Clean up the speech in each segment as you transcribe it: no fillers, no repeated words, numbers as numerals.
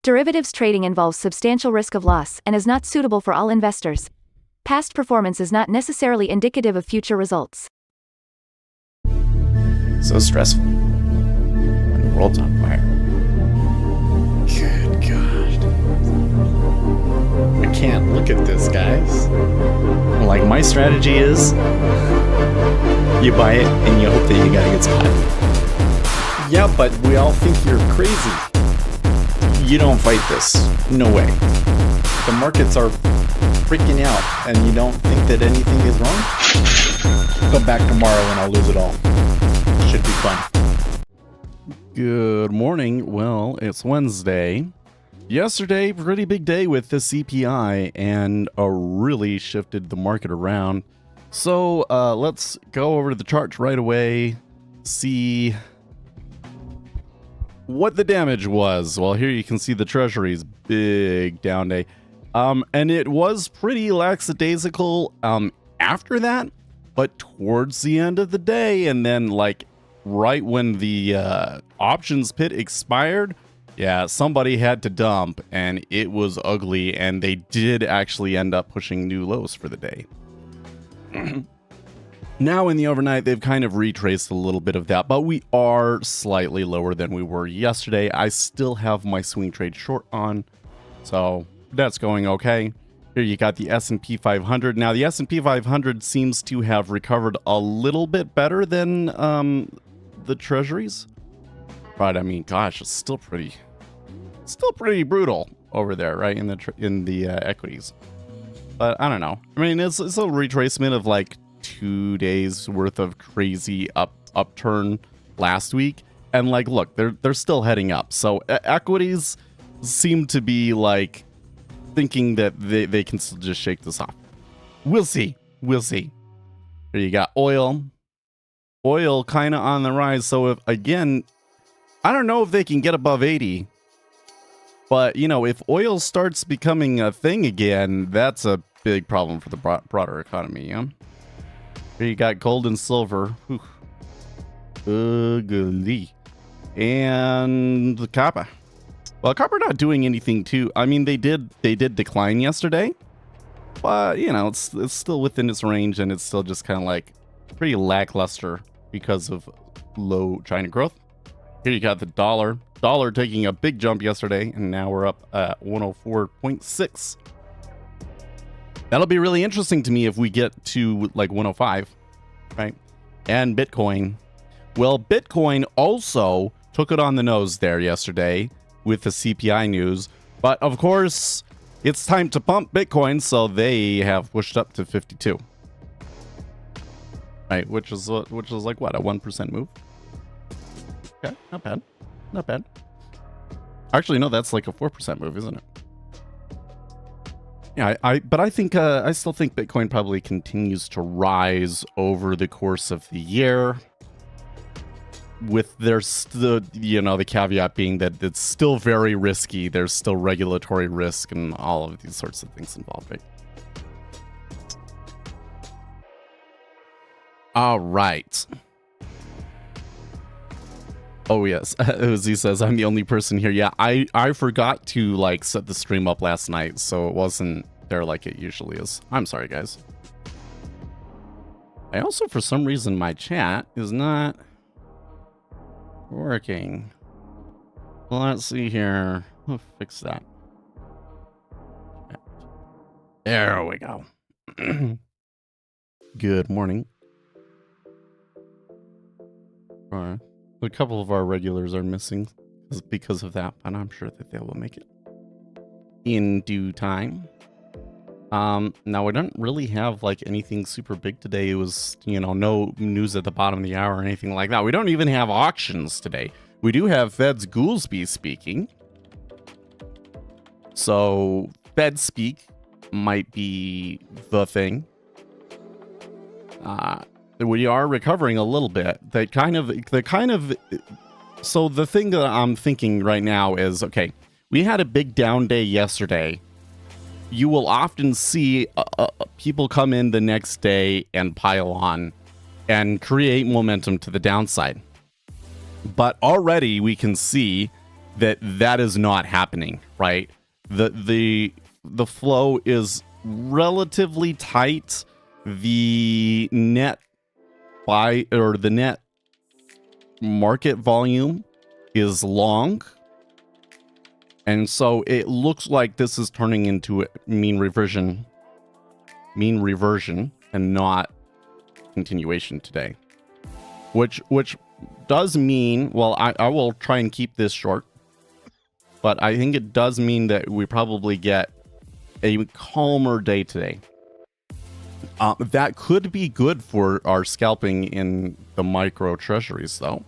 Derivatives trading involves substantial risk of loss and is not suitable for all investors. Past performance is not necessarily indicative of future results. So stressful when the world's on fire. Good God. I can't look at this, guys. Like, my strategy is you buy it and you hope that you got a good spot. Yeah, but we all think you're crazy. You don't fight this. No way. The markets are freaking out and you don't think that anything is wrong? Come back tomorrow and I'll lose it all. Should be fun. Good morning. Well, it's Wednesday. Yesterday, pretty big day with the CPI and really shifted the market around. So let's go over to the charts right away, see what the damage was. Well, here you can see the Treasury's big down day. And it was pretty lackadaisical after that, but towards the end of the day, and then like right when the options pit expired, yeah, somebody had to dump and it was ugly, and they did actually end up pushing new lows for the day. Now in the overnight, they've kind of retraced a little bit of that, but we are slightly lower than we were yesterday. I still have my swing trade short on, so that's going okay. Here you got the S&P 500. Now the S&P 500 seems to have recovered a little bit better than the treasuries, but I mean, gosh, it's still pretty brutal over there, right, in the equities. But I don't know. I mean, it's a retracement of like 2 days worth of crazy upturn last week, and like, look, they're still heading up. So equities seem to be like thinking that they can still just shake this off. We'll see. Here you got oil kind of on the rise. So if, again, I don't know if they can get above 80, but you know, if oil starts becoming a thing again, that's a big problem for the broader economy. Yeah. Here you got gold and silver. Whew. Ugly. And the copper. Well, copper not doing anything too. I mean, they did decline yesterday, but you know, it's still within its range, and it's still just kind of like pretty lackluster because of low China growth. Here you got the dollar. Dollar taking a big jump yesterday, and now we're up at 104.6. That'll be really interesting to me if we get to like 105, right? And Bitcoin. Well, Bitcoin also took it on the nose there yesterday with the CPI news, but of course it's time to pump Bitcoin, so they have pushed up to 52, right? Which is like what, a 1% move? Okay, not bad. Actually, no, that's like a 4% move, isn't it? Yeah, but I think I still think Bitcoin probably continues to rise over the course of the year, with there's the, you know, the caveat being that it's still very risky. There's still regulatory risk and all of these sorts of things involved, right? All right. Oh yes, Uzi says I'm the only person here. Yeah, I forgot to like set the stream up last night, so it wasn't there like it usually is. I'm sorry, guys. I also, for some reason, my chat is not working. Well, let's see here. We'll fix that. There we go. Good morning. All right. A couple of our regulars are missing because of that, but I'm sure that they will make it in due time. Now we don't really have like anything super big today. It was, you know, no news at the bottom of the hour or anything like that. We don't even have auctions today. We do have Fed's Goolsby speaking. So Fed speak might be the thing. We are recovering a little bit. So the thing that I'm thinking right now is, okay, we had a big down day yesterday. You will often see people come in the next day and pile on and create momentum to the downside. But already we can see that is not happening, right? The flow is relatively tight. The net the net market volume is long. And so it looks like this is turning into a mean reversion and not continuation today. Which does mean, well, I will try and keep this short, but I think it does mean that we probably get a calmer day today. That could be good for our scalping in the micro treasuries, though.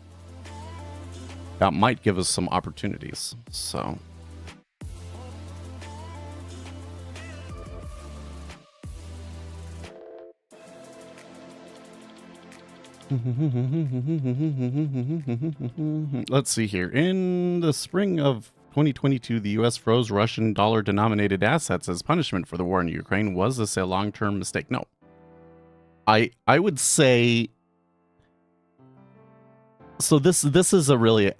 That might give us some opportunities. So let's see here. In the spring of 2022, the U.S. froze Russian dollar-denominated assets as punishment for the war in Ukraine. Was this a long-term mistake? No. I would say... So this is a really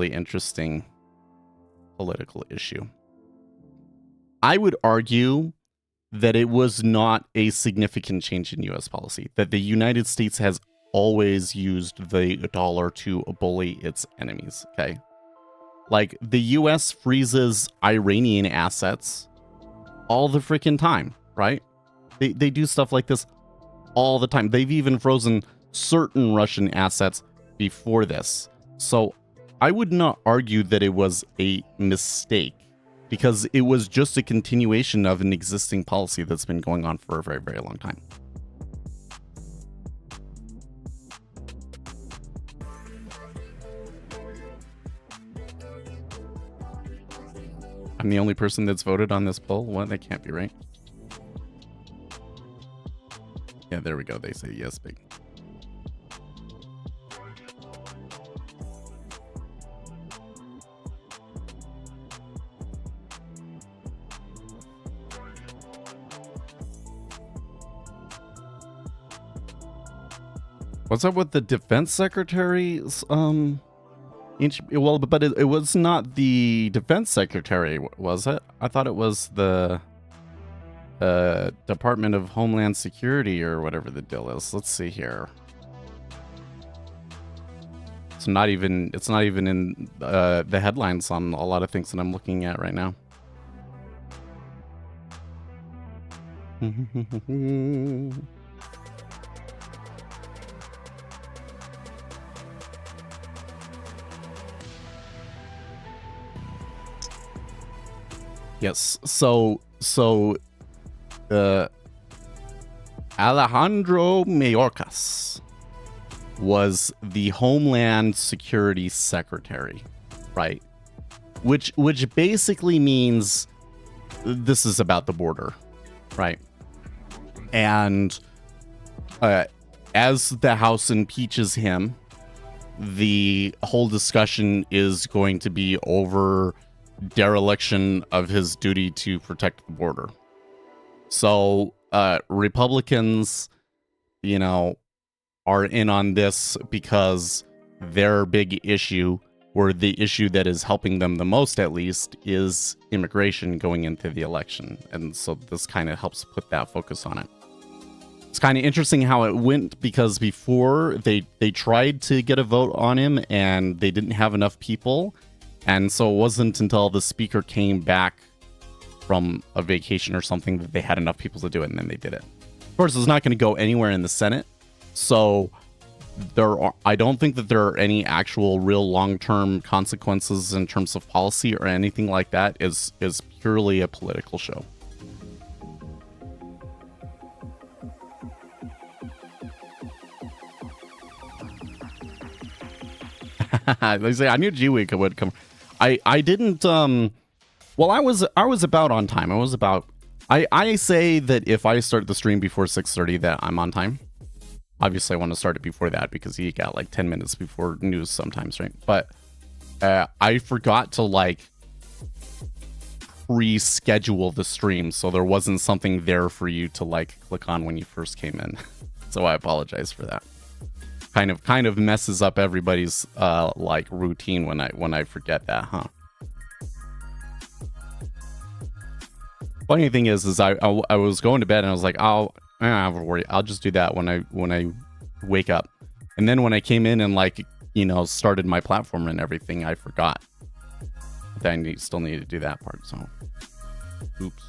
interesting political issue. I would argue that it was not a significant change in U.S. policy, that the United States has always used the dollar to bully its enemies, okay? Like, the U.S. freezes Iranian assets all the freaking time, right? They do stuff like this all the time. They've even frozen certain Russian assets before this. So I would not argue that it was a mistake, because it was just a continuation of an existing policy that's been going on for a very, very long time. I'm the only person that's voted on this poll? What? That can't be right. Yeah, there we go. They say yes, big. What's up with the defense secretary's, well, but it was not the defense secretary, was it? I thought it was the Department of Homeland Security or whatever the deal is. Let's see here. It's not even in the headlines on a lot of things that I'm looking at right now. Yes, so Alejandro Mayorkas was the Homeland Security Secretary, right? Which basically means this is about the border, right? And as the House impeaches him, the whole discussion is going to be over dereliction of his duty to protect the border. So Republicans, are in on this because their big issue, or the issue that is helping them the most at least, is immigration going into the election. And so this kind of helps put that focus on it. It's kind of interesting how it went, because before they tried to get a vote on him and they didn't have enough people. And so it wasn't until the speaker came back from a vacation or something that they had enough people to do it, and then they did it. Of course, it's not going to go anywhere in the Senate, so I don't think that there are any actual real long-term consequences in terms of policy or anything like that. Is purely a political show. They say I knew G-Week would come. I didn't well, I was about on time. I say that if I start the stream before 6:30 that I'm on time. Obviously I want to start it before that because you got like 10 minutes before news sometimes, right? But I forgot to reschedule the stream, so there wasn't something there for you to click on when you first came in. So I apologize for that. kind of messes up everybody's like routine when I forget that, huh? Funny thing is I was going to bed and I was like, I don't have to worry, I'll just do that when I wake up. And then when I came in and like, you know, started my platform and everything, I forgot that I still need to do that part. So, oops.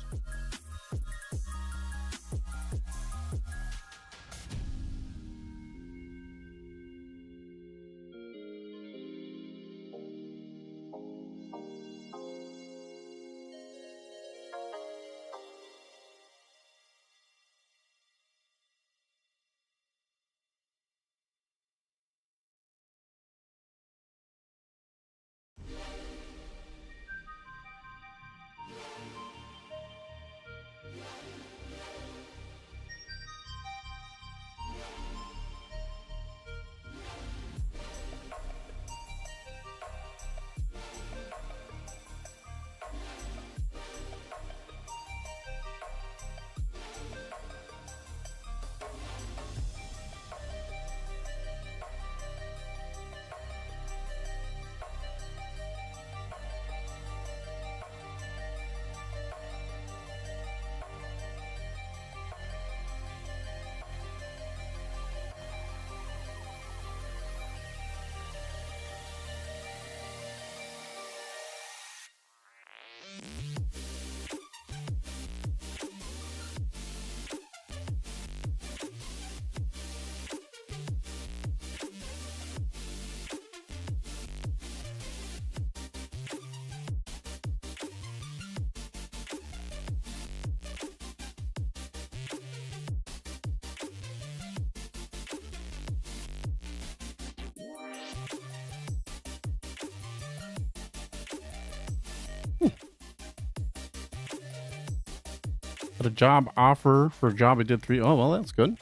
Got a job offer for a job I did 3. Oh, well, that's good.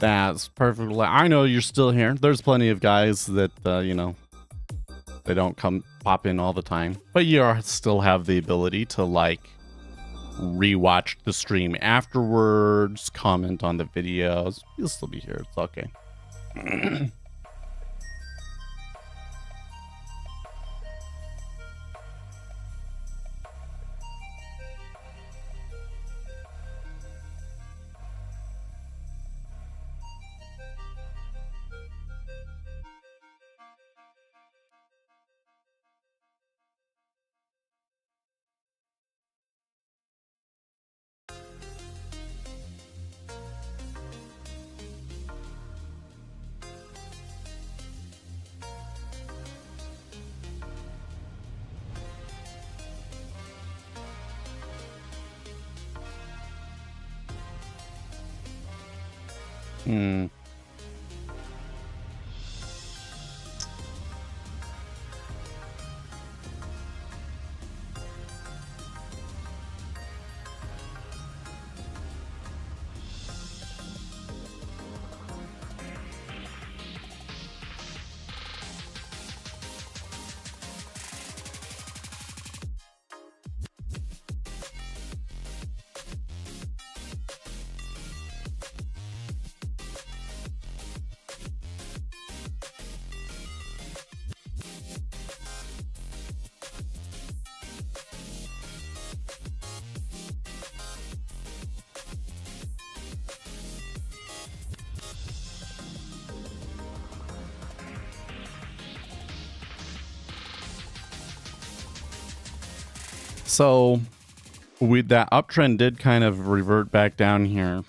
That's perfect. I know you're still here. There's plenty of guys that, you know, they don't pop in all the time. But you still have the ability to, like, rewatch the stream afterwards, comment on the videos. You'll still be here. It's okay. Hmm. So that uptrend did kind of revert back down here.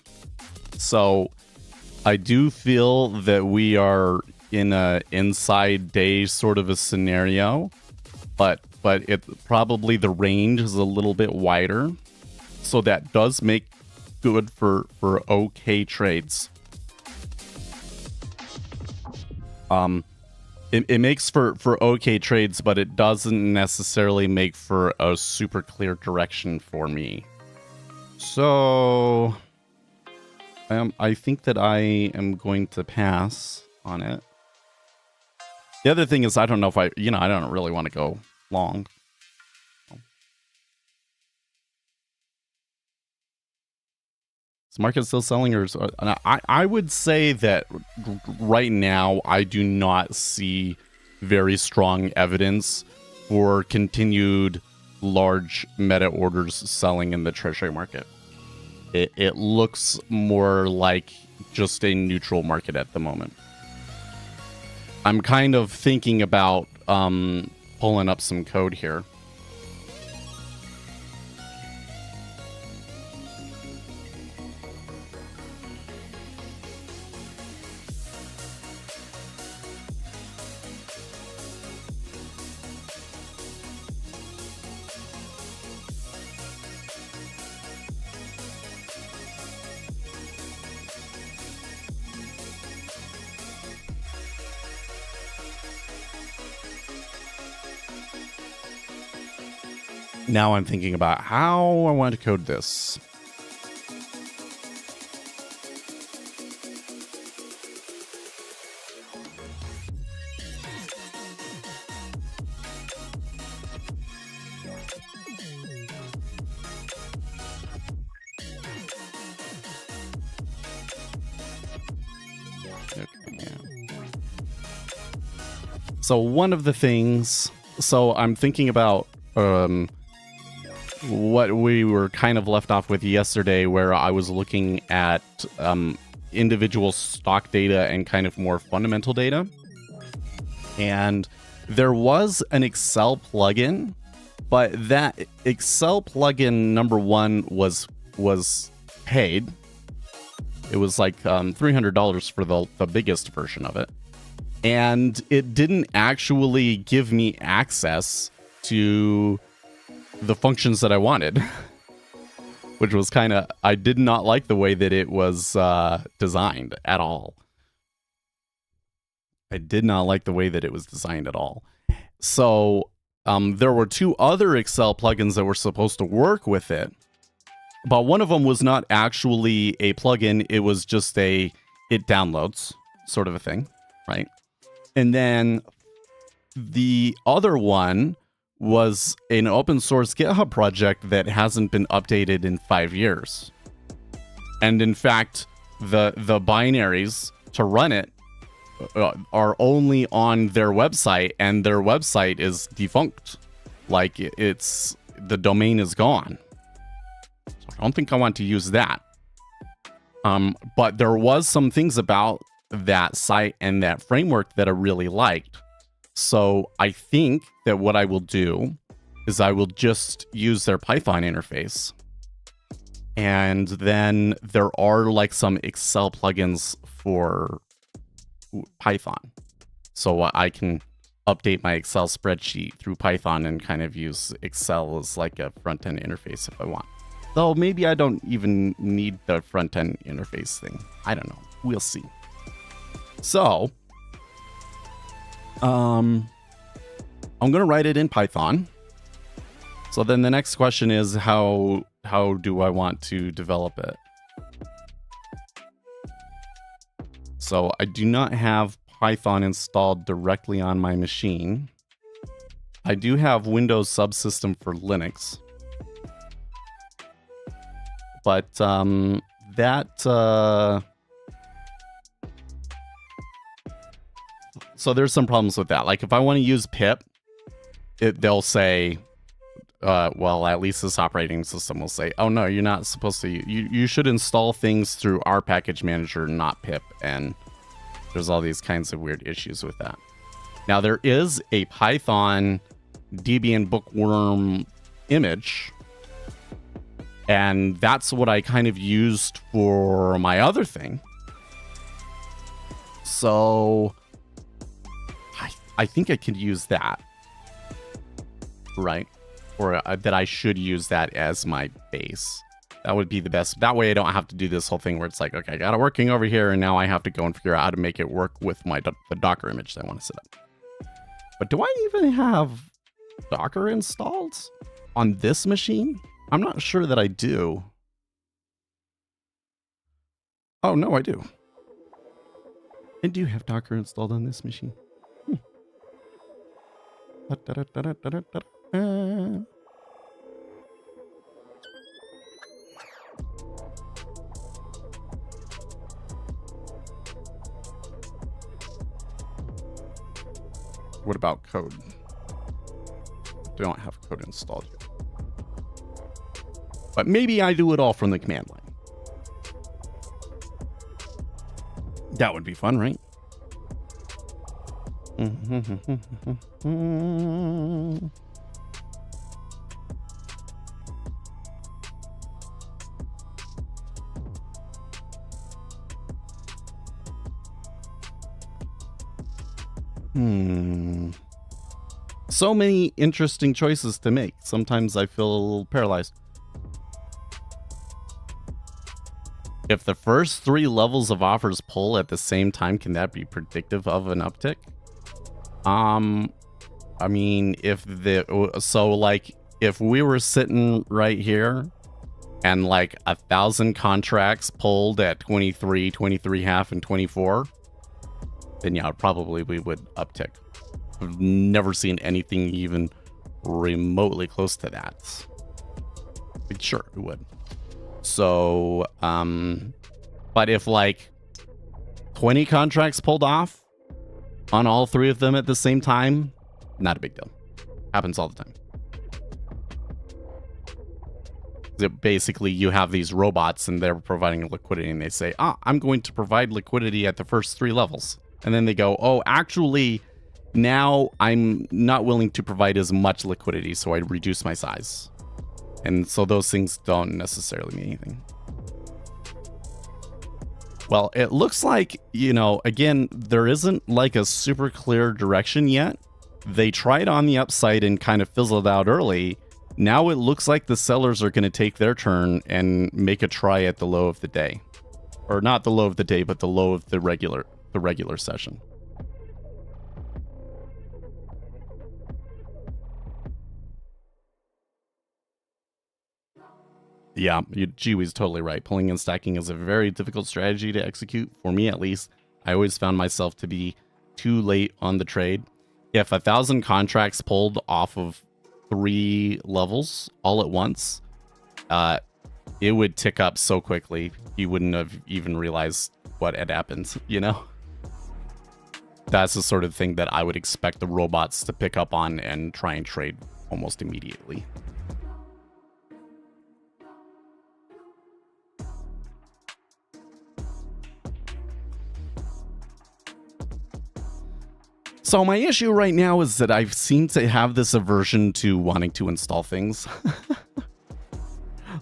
So I do feel that we are in a inside day sort of a scenario, but it probably the range is a little bit wider. So that does make good for okay trades. It makes for okay trades, but it doesn't necessarily make for a super clear direction for me. So I think that I am going to pass on it. The other thing is I don't know if I don't really want to go long. Is the market still selling, or I would say that right now I do not see very strong evidence for continued large meta orders selling in the treasury market. It looks more like just a neutral market at the moment. I'm kind of thinking about pulling up some code here. Now I'm thinking about how I want to code this. Okay, yeah. So one of the things, I'm thinking about what we were kind of left off with yesterday, where I was looking at individual stock data and kind of more fundamental data. And there was an Excel plugin, but that Excel plugin, number one, was paid. It was like $300 for the biggest version of it. And it didn't actually give me access to the functions that I wanted, which was kind of, I did not like the way that it was designed at all. I did not like the way that it was designed at all. So there were two other Excel plugins that were supposed to work with it, but one of them was not actually a plugin. It was just it downloads sort of a thing, right? And then the other one was an open source GitHub project that hasn't been updated in 5 years. And in fact, the binaries to run it are only on their website, and their website is defunct. Like, the domain is gone. So I don't think I want to use that. But there was some things about that site and that framework that I really liked. So I think that what I will do is I will just use their Python interface. And then there are like some Excel plugins for Python. So I can update my Excel spreadsheet through Python and kind of use Excel as like a front-end interface if I want. Though maybe I don't even need the front-end interface thing. I don't know. We'll see. So I'm going to write it in Python. So then the next question is how do I want to develop it? So I do not have Python installed directly on my machine. I do have Windows subsystem for Linux. But so there's some problems with that. Like if I want to use pip, they'll say, well, at least this operating system will say, oh no, you're not supposed to. You should install things through our package manager, not pip. And there's all these kinds of weird issues with that. Now there is a Python Debian bookworm image, and that's what I kind of used for my other thing. So I think I could use that, right? Or that I should use that as my base. That would be the best. That way I don't have to do this whole thing where it's like, okay, I got it working over here, and now I have to go and figure out how to make it work with the Docker image that I want to set up. But do I even have Docker installed on this machine? I'm not sure that I do. Oh, no, I do. I do have Docker installed on this machine. What about code? Don't have code installed yet. But maybe I do it all from the command line. That would be fun, right? So many interesting choices to make. Sometimes I feel a little paralyzed. If the first 3 levels of offers pull at the same time, can that be predictive of an uptick? I mean, if we were sitting right here and like 1,000 contracts pulled at 23, 23.5, and 24, then yeah, probably we would uptick. I've never seen anything even remotely close to that. But sure, it would. So, but if like 20 contracts pulled off on all 3 of them at the same time, not a big deal. Happens all the time. Basically, you have these robots and they're providing liquidity and they say, I'm going to provide liquidity at the first 3 levels. And then they go, oh, actually, now I'm not willing to provide as much liquidity, so I reduce my size. And so those things don't necessarily mean anything. Well, it looks like, again, there isn't like a super clear direction yet. They tried on the upside and kind of fizzled out early. Now it looks like the sellers are going to take their turn and make a try at the low of the day. Or not the low of the day, but the low of the regular session. Yeah, Jiwi's totally right. Pulling and stacking is a very difficult strategy to execute, for me at least. I always found myself to be too late on the trade. If 1,000 contracts pulled off of 3 levels all at once, it would tick up so quickly, you wouldn't have even realized what had happened, That's the sort of thing that I would expect the robots to pick up on and try and trade almost immediately. So my issue right now is that I seem to have this aversion to wanting to install things.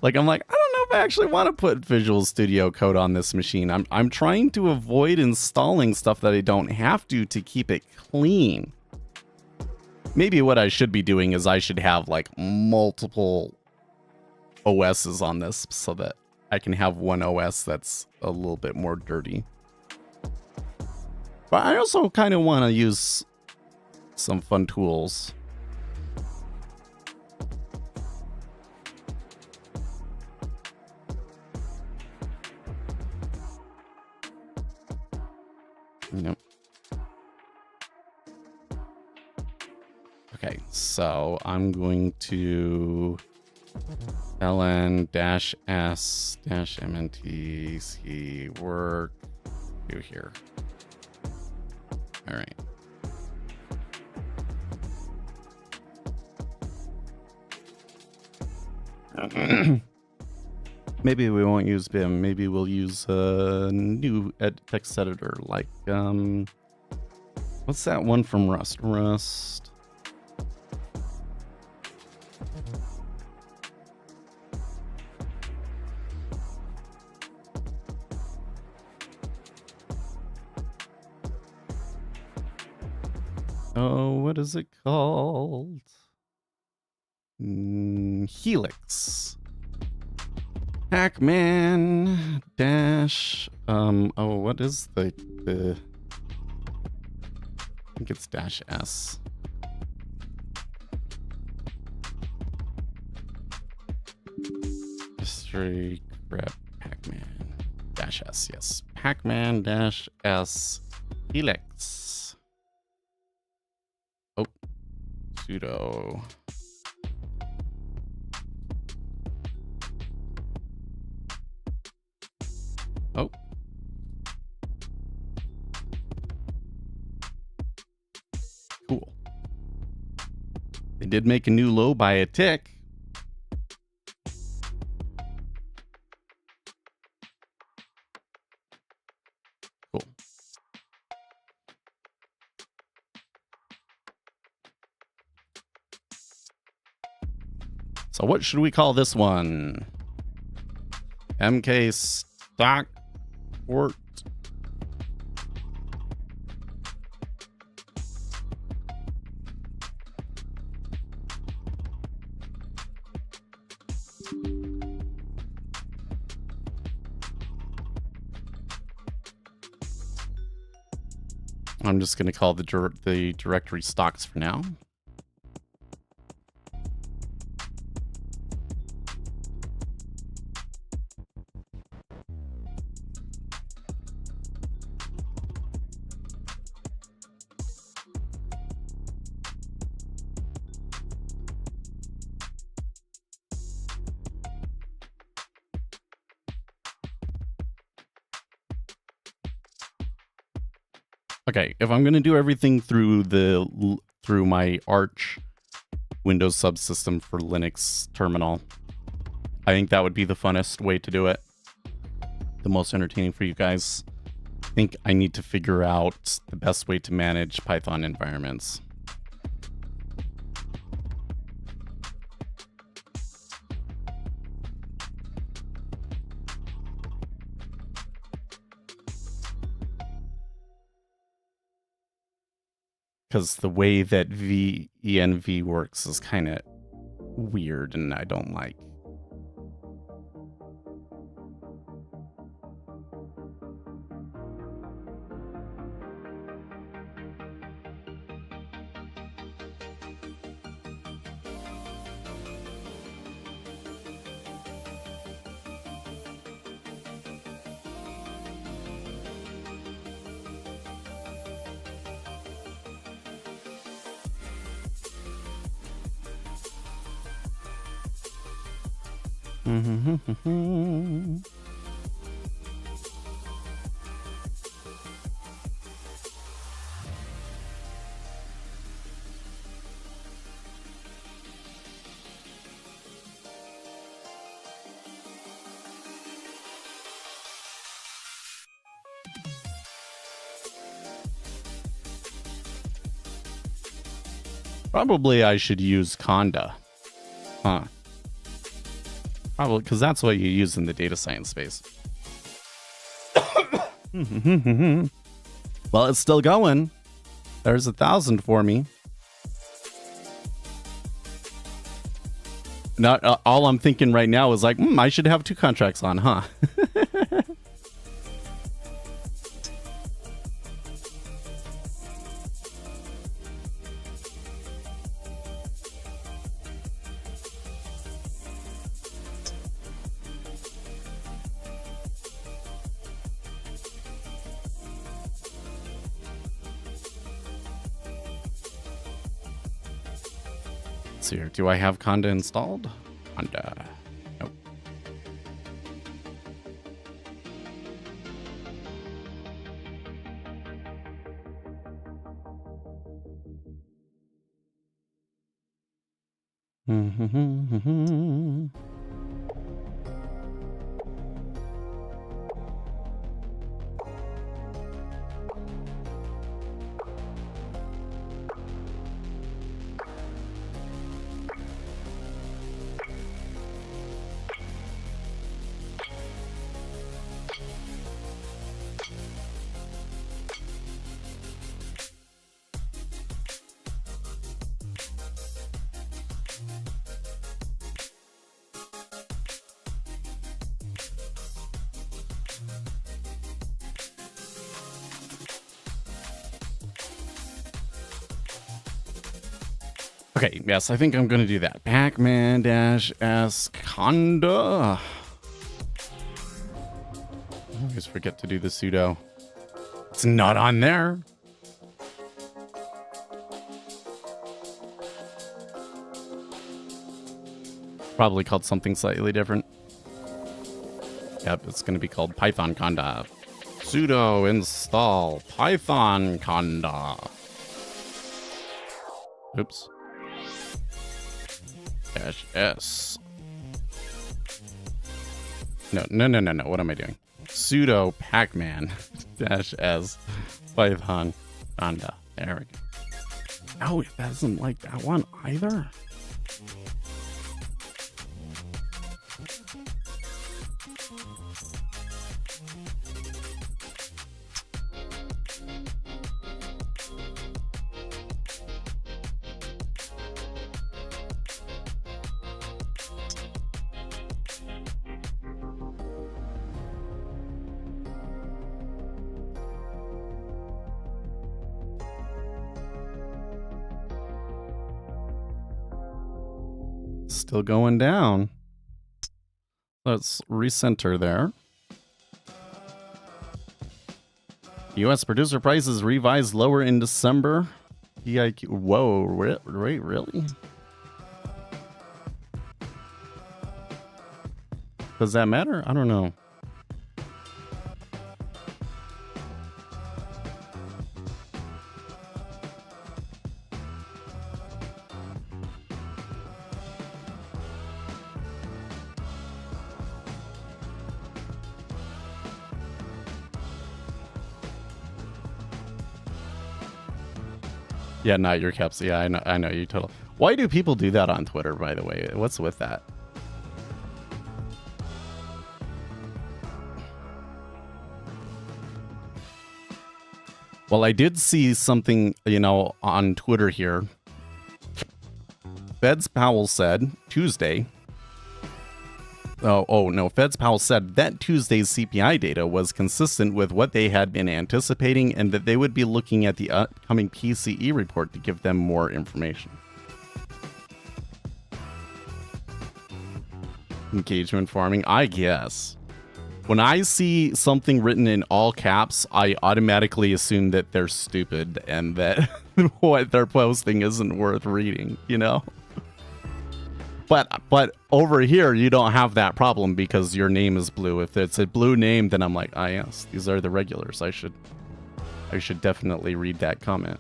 I'm like, I don't know if I actually want to put Visual Studio Code on this machine. I'm trying to avoid installing stuff that I don't have to keep it clean. Maybe what I should be doing is I should have like multiple OSs on this so that I can have one OS that's a little bit more dirty. But I also kind of want to use some fun tools. Nope. Okay, so I'm going to ln-s-mntc work do here. All right. Maybe we won't use Vim. Maybe we'll use a new text editor like, what's that one from Rust? Oh, what is it called? Helix. Pac-Man dash. Oh, what is the? I think it's dash S. History grep Pac-Man dash S. Yes, Pac-Man dash S. Helix. Oh, sudo. Oh. Cool. They did make a new low by a tick. Cool. So what should we call this one? MK Stockport. I'm just going to call the directory stocks for now. Okay, if I'm going to do everything through my Arch Windows subsystem for Linux terminal, I think that would be the funnest way to do it. The most entertaining for you guys. I think I need to figure out the best way to manage Python environments. Because the way that env works is kind of weird and I don't like. Probably I should use Conda. Huh. Probably, because that's what you use in the data science space. Well, it's still going. There's 1,000 for me. Not all I'm thinking right now is like, I should have 2 contracts on, huh? Here. Do I have Conda installed? Conda. Nope. Okay, yes, I think I'm going to do that. Pacman-S Conda. I always forget to do the sudo. It's not on there. Probably called something slightly different. Yep, it's going to be called Python Conda. Sudo install Python Conda. Oops. -s. No. What am I doing? Sudo pacman -s python conda. There we go. Oh, it doesn't like that one either. Still going down. Let's recenter there. U.S. producer prices revised lower in December. EIQ. Whoa, wait, really? Does that matter? I don't know. Yeah, not your caps. Yeah, I know you totally. Why do people do that on Twitter, by the way? What's with that? Well, I did see something, on Twitter here. Feds Powell said Tuesday. Oh no, Feds Powell said that Tuesday's CPI data was consistent with what they had been anticipating and that they would be looking at the upcoming PCE report to give them more information. Engagement farming, I guess. When I see something written in all caps, I automatically assume that they're stupid and that what they're posting isn't worth reading, But over here, you don't have that problem because your name is blue. If it's a blue name, then I'm like, ah, yes, these are the regulars. I should definitely read that comment,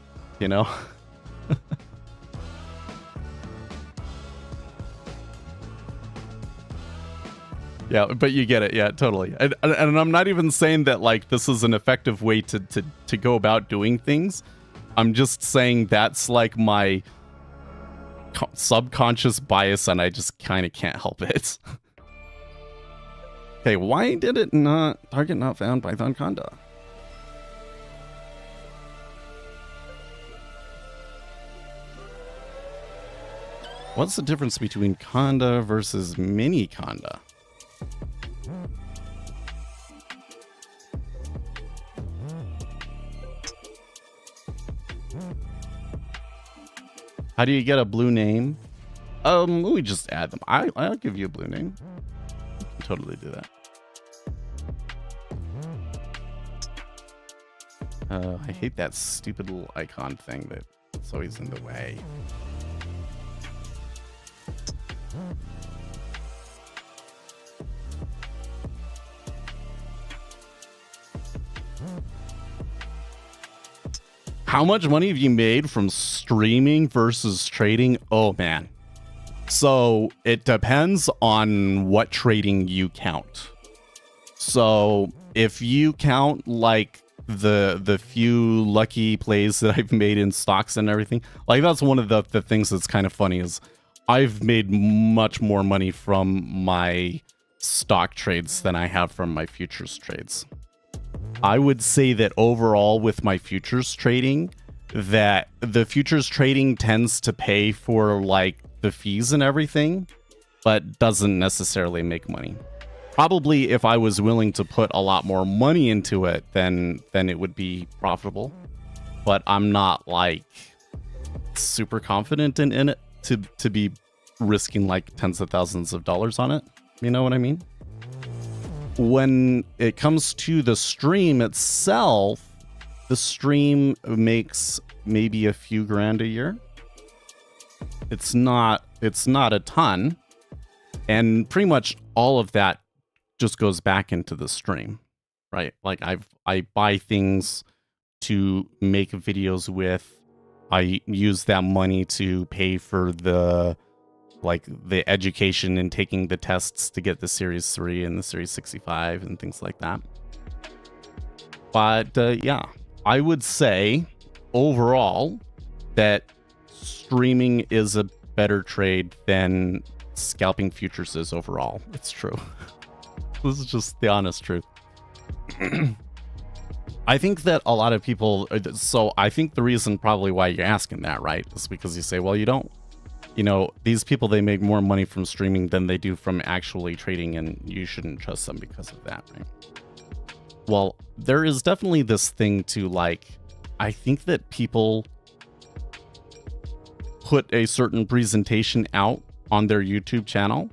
Yeah, but you get it. Yeah, totally. And I'm not even saying that like this is an effective way to go about doing things. I'm just saying that's like my subconscious bias and I just kind of can't help it. Okay, why did it not target not found Python conda? What's the difference between conda versus mini conda? How do you get a blue name? We just add them. I'll give you a blue name. I can totally do that. I hate that stupid little icon thing that's always in the way. How much money have you made from streaming versus trading? Oh, man. So it depends on what trading you count. So if you count like the few lucky plays that I've made in stocks and everything, like that's one of the things that's kind of funny is I've made much more money from my stock trades than I have from my futures trades. I would say that overall with my futures trading, that the futures trading tends to pay for like the fees and everything, but doesn't necessarily make money. Probably if I was willing to put a lot more money into it, then it would be profitable. But I'm not like super confident in it to be risking like tens of thousands of dollars on it. You know what I mean? When it comes to the stream itself, the stream makes maybe a few grand a year. It's not a ton, and pretty much all of that just goes back into the stream, right? Like I buy things to make videos with. I use that money to pay for the like the education and taking the tests to get the Series 3 and the Series 65 and things like that. But yeah, I would say overall that streaming is a better trade than scalping futures is overall. It's true. This is just the honest truth. I think that a lot of people, so I think the reason probably why you're asking that, right, is because you say, well, you don't, these people, they make more money from streaming than they do from actually trading, and you shouldn't trust them because of that, right? Well, there is definitely this thing to, like, I think that people put a certain presentation out on their YouTube channel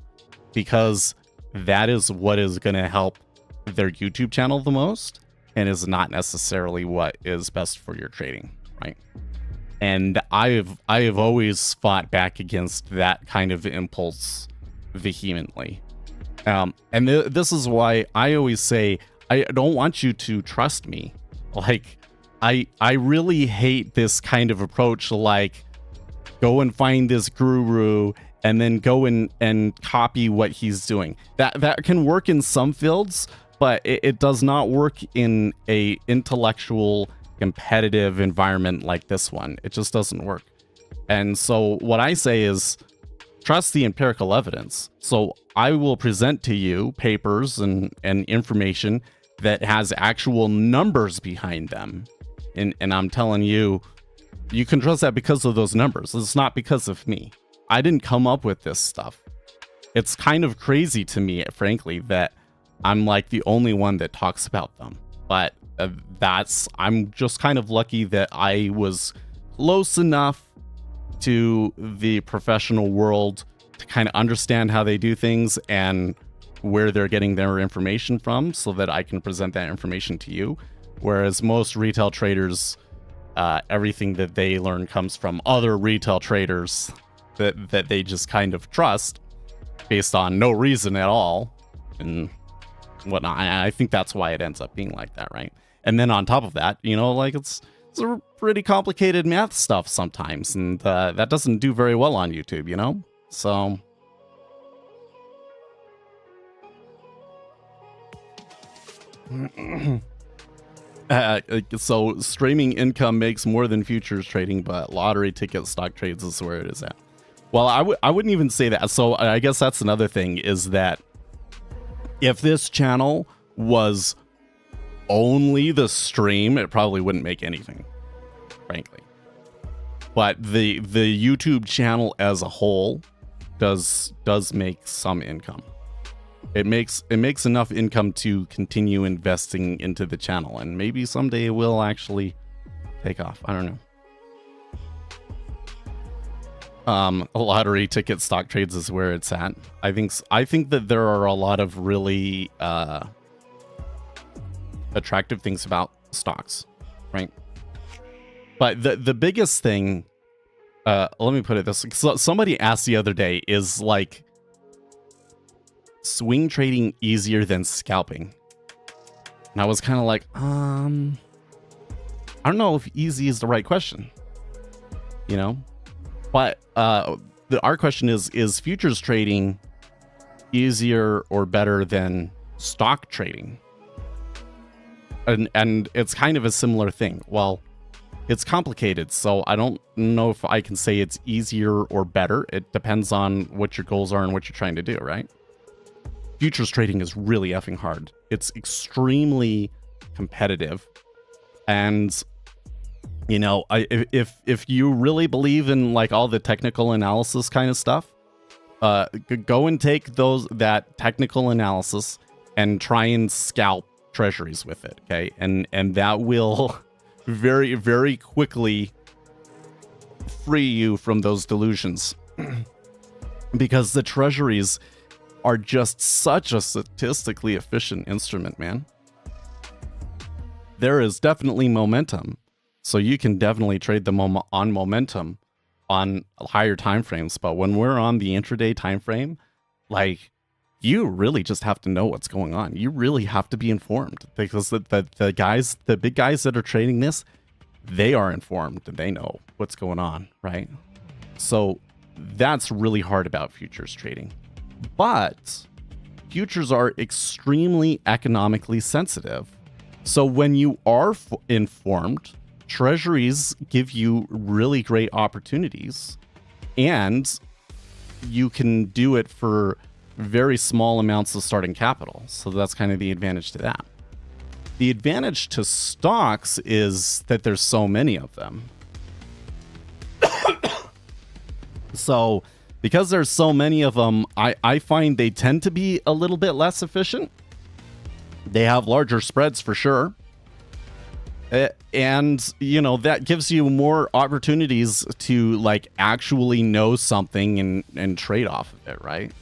because that is what is going to help their YouTube channel the most, and is not necessarily what is best for your trading, right? And I have always fought back against that kind of impulse vehemently. And this is why I always say, I don't want you to trust me. Like, I really hate this kind of approach, like, go and find this guru and then go and copy what he's doing. That can work in some fields, but it does not work in a intellectual, competitive environment like this one. It just doesn't work. And so what I say is trust the empirical evidence. So I will present to you papers and information that has actual numbers behind them. And I'm telling you, you can trust that because of those numbers. It's not because of me. I didn't come up with this stuff. It's kind of crazy to me, frankly, that I'm like the only one that talks about them. But I'm just kind of lucky that I was close enough to the professional world to kind of understand how they do things and where they're getting their information from, so that I can present that information to you. Whereas most retail traders, everything that they learn comes from other retail traders that they just kind of trust based on no reason at all and whatnot. I think that's why it ends up being like that, right? And then on top of that, like it's a pretty complicated math stuff sometimes, and that doesn't do very well on YouTube, So so streaming income makes more than futures trading, but lottery ticket stock trades is where it is at. Well, I wouldn't even say that. So I guess that's another thing, is that if this channel was only the stream, it probably wouldn't make anything, frankly. But the YouTube channel as a whole does make some income. It makes enough income to continue investing into the channel, and maybe someday it will actually take off. I don't know. A lottery ticket stock trades is where it's at. I think that there are a lot of really attractive things about stocks, right? But the biggest thing, let me put it this way. So somebody asked the other day, is like swing trading easier than scalping? And I was kind of like, I don't know if easy is the right question, but our question is futures trading easier or better than stock trading? And it's kind of a similar thing. Well, it's complicated, so I don't know if I can say it's easier or better. It depends on what your goals are and what you're trying to do, right? Futures trading is really effing hard. It's extremely competitive. And, if you really believe in like all the technical analysis kind of stuff, go and take that technical analysis and try and scalp treasuries with it, okay? And that will very, very quickly free you from those delusions. Because the treasuries are just such a statistically efficient instrument, man. There is definitely momentum, so you can definitely trade them on momentum on higher time frames. But when we're on the intraday time frame, like, you really just have to know what's going on. You really have to be informed, because the big guys that are trading this, they are informed and they know what's going on, right? So that's really hard about futures trading. But futures are extremely economically sensitive. So when you are informed, treasuries give you really great opportunities, and you can do it for very small amounts of starting capital. So that's kind of the advantage to that. The advantage to stocks is that there's so many of them. So because there's so many of them, I find they tend to be a little bit less efficient. They have larger spreads for sure. And, you know, that gives you more opportunities to like actually know something and trade off of it, right?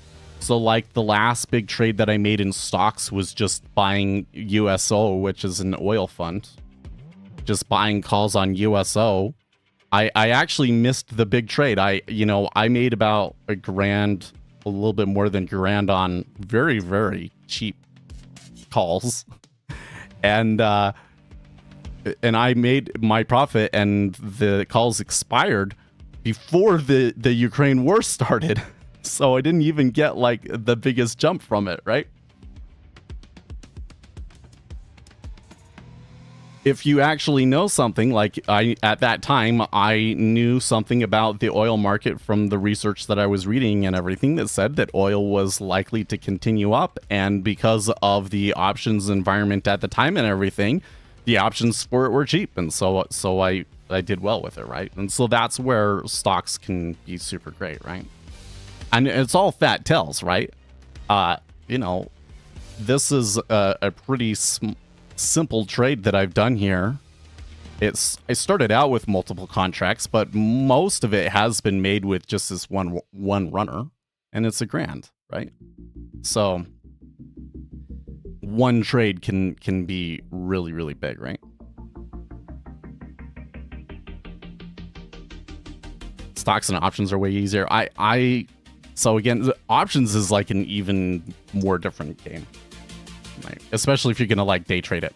So like the last big trade that I made in stocks was just buying USO, which is an oil fund. Just buying calls on USO. I actually missed the big trade. I made about $1,000, a little bit more than $1,000 on very, very cheap calls. And I made my profit, and the calls expired before the Ukraine war started. So I didn't even get like the biggest jump from it, right? If you actually know something, like at that time, I knew something about the oil market from the research that I was reading and everything that said that oil was likely to continue up. And because of the options environment at the time and everything, the options for it were cheap. And so I did well with it, right? And so that's where stocks can be super great, right? And it's all fat tails, right? This is a pretty simple trade that I've done here. I started out with multiple contracts, but most of it has been made with just this one runner, and it's $1,000, right? So one trade can be really, really big, right? Stocks and options are way easier. So again, the options is like an even more different game, right? Especially if you're gonna like day trade it.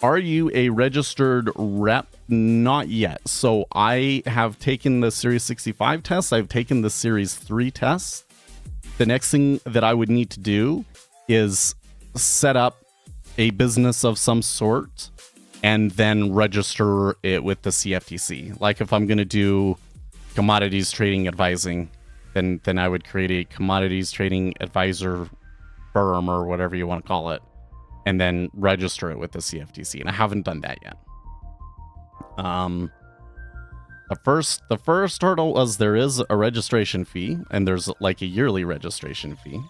Are you a registered rep? Not yet. So I have taken the Series 65 test. I've taken the Series 3 test. The next thing that I would need to do is set up a business of some sort and then register it with the CFTC. Like if I'm going to do commodities trading advising, then I would create a commodities trading advisor firm or whatever you want to call it, and then register it with the CFTC. And I haven't done that yet. The first hurdle was there is a registration fee, and there's like a yearly registration fee.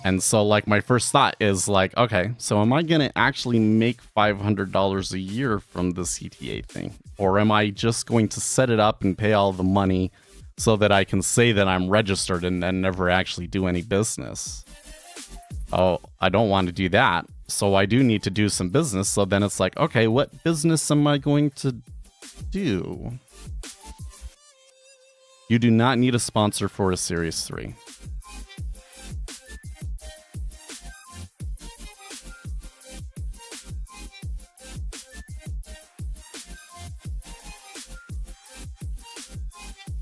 And so like my first thought is like, okay, so am I going to actually make $500 a year from the CTA thing? Or am I just going to set it up and pay all the money so that I can say that I'm registered and then never actually do any business? Oh, I don't want to do that. So I do need to do some business. So then it's like, okay, what business am I going to do? You do not need a sponsor for a Series 3.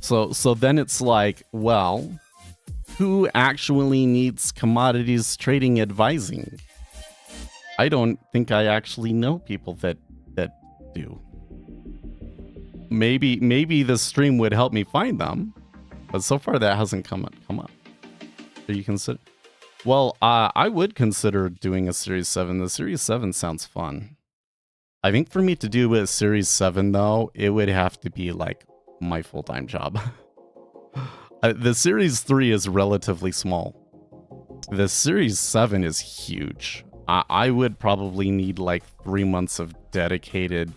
So then it's like, well, who actually needs commodities trading advising? I don't think I actually know people that do. Maybe the stream would help me find them, but so far that hasn't come up. Do you consider? Well, I would consider doing a Series 7. The Series 7 sounds fun. I think for me to do a Series 7 though, it would have to be like my full-time job. The Series 3 is relatively small. The Series 7 is huge. I would probably need like 3 months of dedicated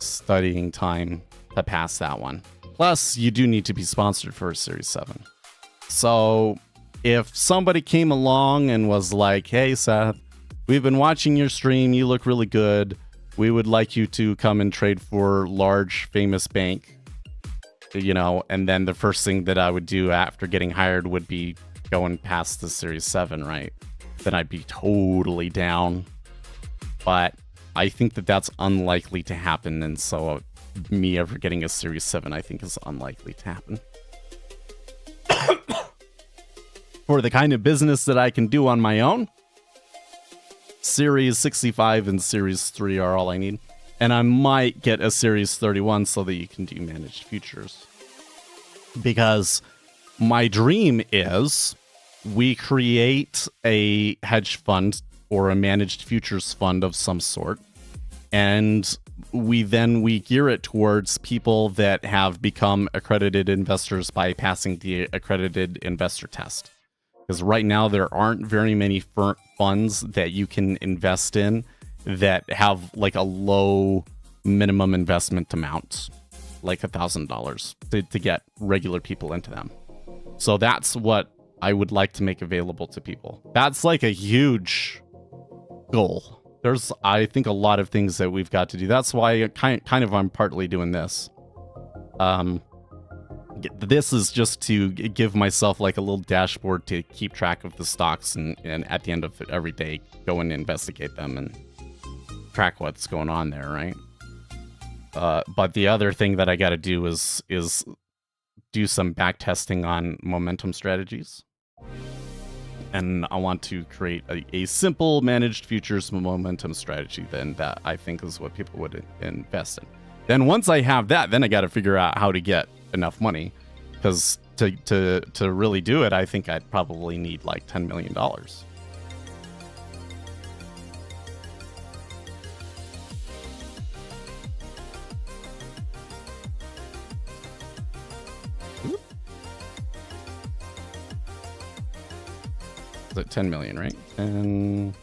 studying time to pass that one. Plus, you do need to be sponsored for a Series 7. So if somebody came along and was like, hey, Seth, we've been watching your stream. You look really good. We would like you to come and trade for large famous bank, and then the first thing that I would do after getting hired would be going past the Series 7, right? Then I'd be totally down. But I think that that's unlikely to happen, and so me ever getting a Series 7 I think is unlikely to happen. For the kind of business that I can do on my own, Series 65 and Series 3 are all I need. And I might get a Series 31 so that you can do managed futures. Because my dream is we create a hedge fund or a managed futures fund of some sort. And we gear it towards people that have become accredited investors by passing the accredited investor test. Because right now there aren't very many funds that you can invest in that have like a low minimum investment amount, like $1,000 to get regular people into them. So that's what I would like to make available to people. That's like a huge goal. There's, I think, a lot of things that we've got to do. That's why I'm partly doing this. This is just to give myself like a little dashboard to keep track of the stocks and at the end of every day go and investigate them and track what's going on there, right? But the other thing that I got to do is do some back testing on momentum strategies. And I want to create a simple managed futures momentum strategy then that I think is what people would invest in. Then once I have that, then I got to figure out how to get enough money, because to really do it, I think I'd probably need like $10 million. Is it 10 million, right? And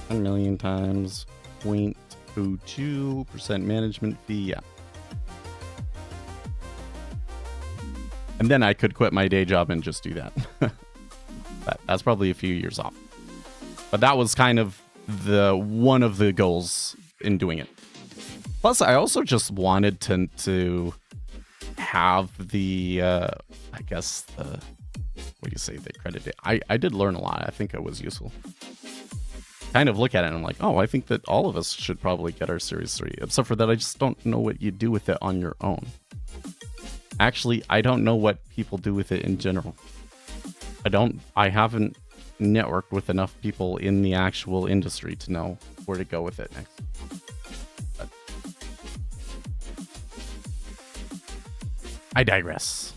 10 million times 0.02% management fee, yeah. And then I could quit my day job and just do that. That's probably a few years off. But that was kind of one of the goals in doing it. Plus, I also just wanted to have the, I guess, what do you say, the credit. I did learn a lot. I think it was useful. Kind of look at it and I'm like, oh, I think that all of us should probably get our Series 3. Except for that, I just don't know what you do with it on your own. Actually, I don't know what people do with it in general. I haven't networked with enough people in the actual industry to know where to go with it next. But I digress.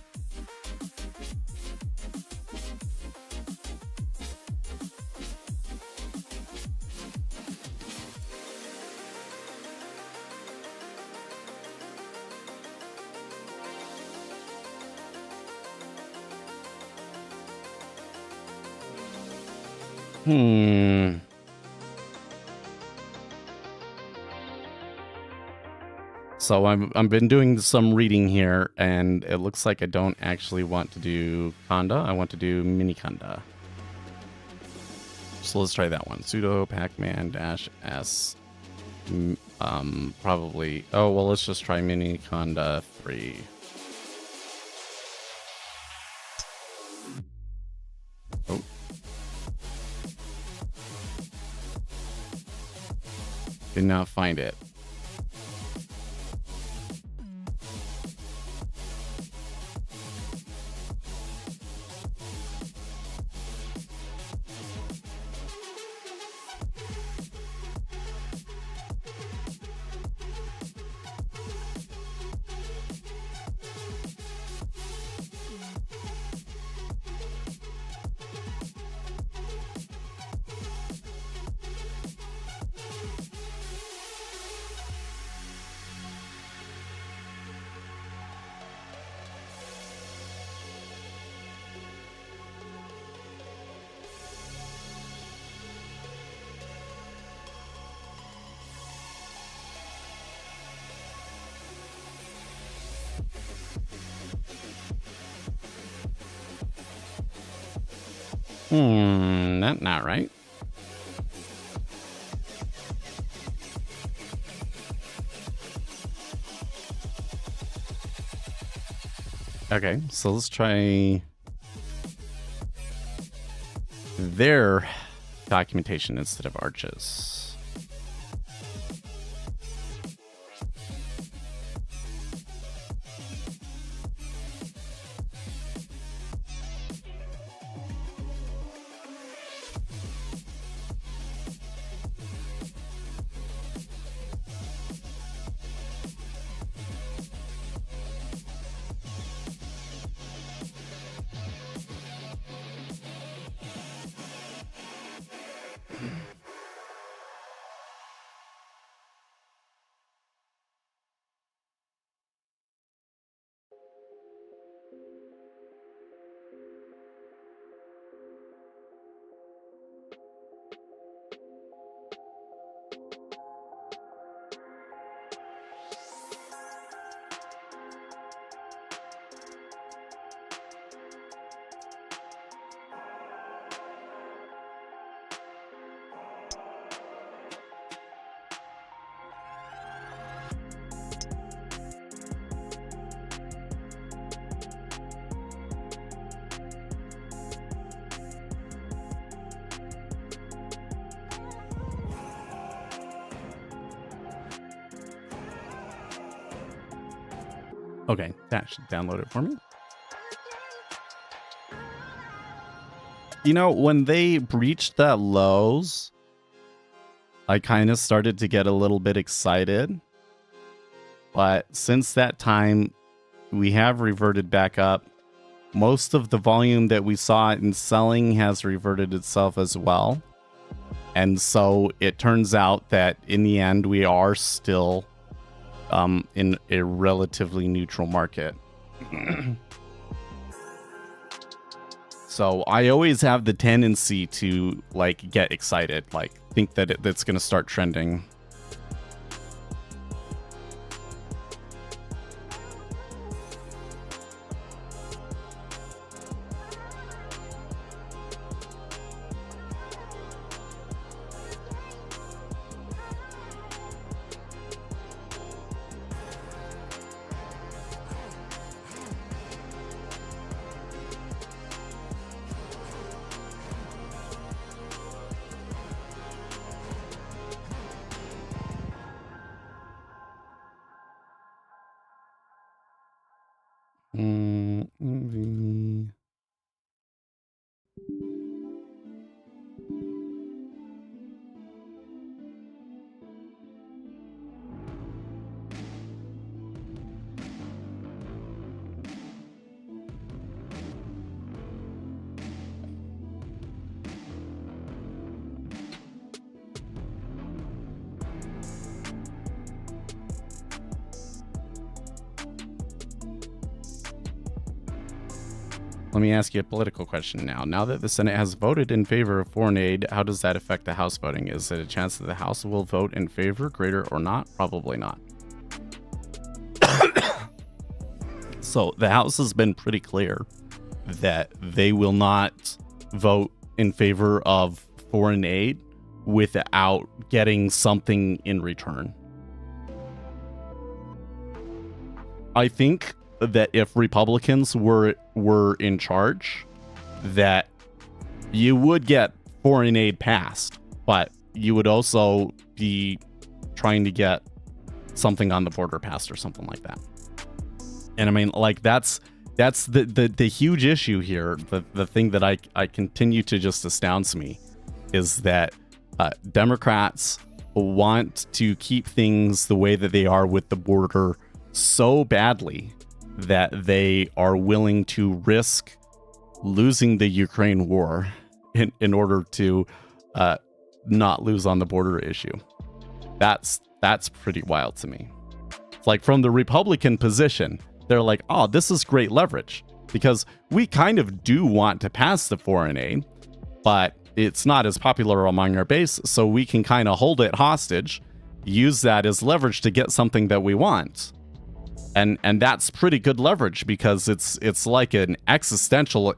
So I've been doing some reading here, and it looks like I don't actually want to do Conda. I want to do mini Conda. So let's try that one. Sudo pacman-s. Probably. Oh well, let's just try mini Conda 3. Oh. Did not find it. That's not right. Okay, so let's try their documentation instead of Arch's. Okay, that should download it for me. You know, when they breached that lows, I kind of started to get a little bit excited. But since that time, we have reverted back up. Most of the volume that we saw in selling has reverted itself as well. And so it turns out that in the end, we are still in a relatively neutral market. So I always have the tendency to like get excited, like think that that's going to start trending. Let me ask you a political question now. Now that the Senate has voted in favor of foreign aid, how does that affect the House voting? Is it a chance that the House will vote in favor, greater or not? Probably not. So the House has been pretty clear that they will not vote in favor of foreign aid without getting something in return. I think that if Republicans were in charge, that you would get foreign aid passed, but you would also be trying to get something on the border passed or something like that. And I mean, like that's the huge issue here. The thing that I continue to just astounds me is that Democrats want to keep things the way that they are with the border so badly that they are willing to risk losing the Ukraine war in order to not lose on the border issue. That's pretty wild to me. It's like from the Republican position, they're like, oh, this is great leverage because we kind of do want to pass the foreign aid, but it's not as popular among our base, so we can kind of hold it hostage, use that as leverage to get something that we want. And that's pretty good leverage because it's like an existential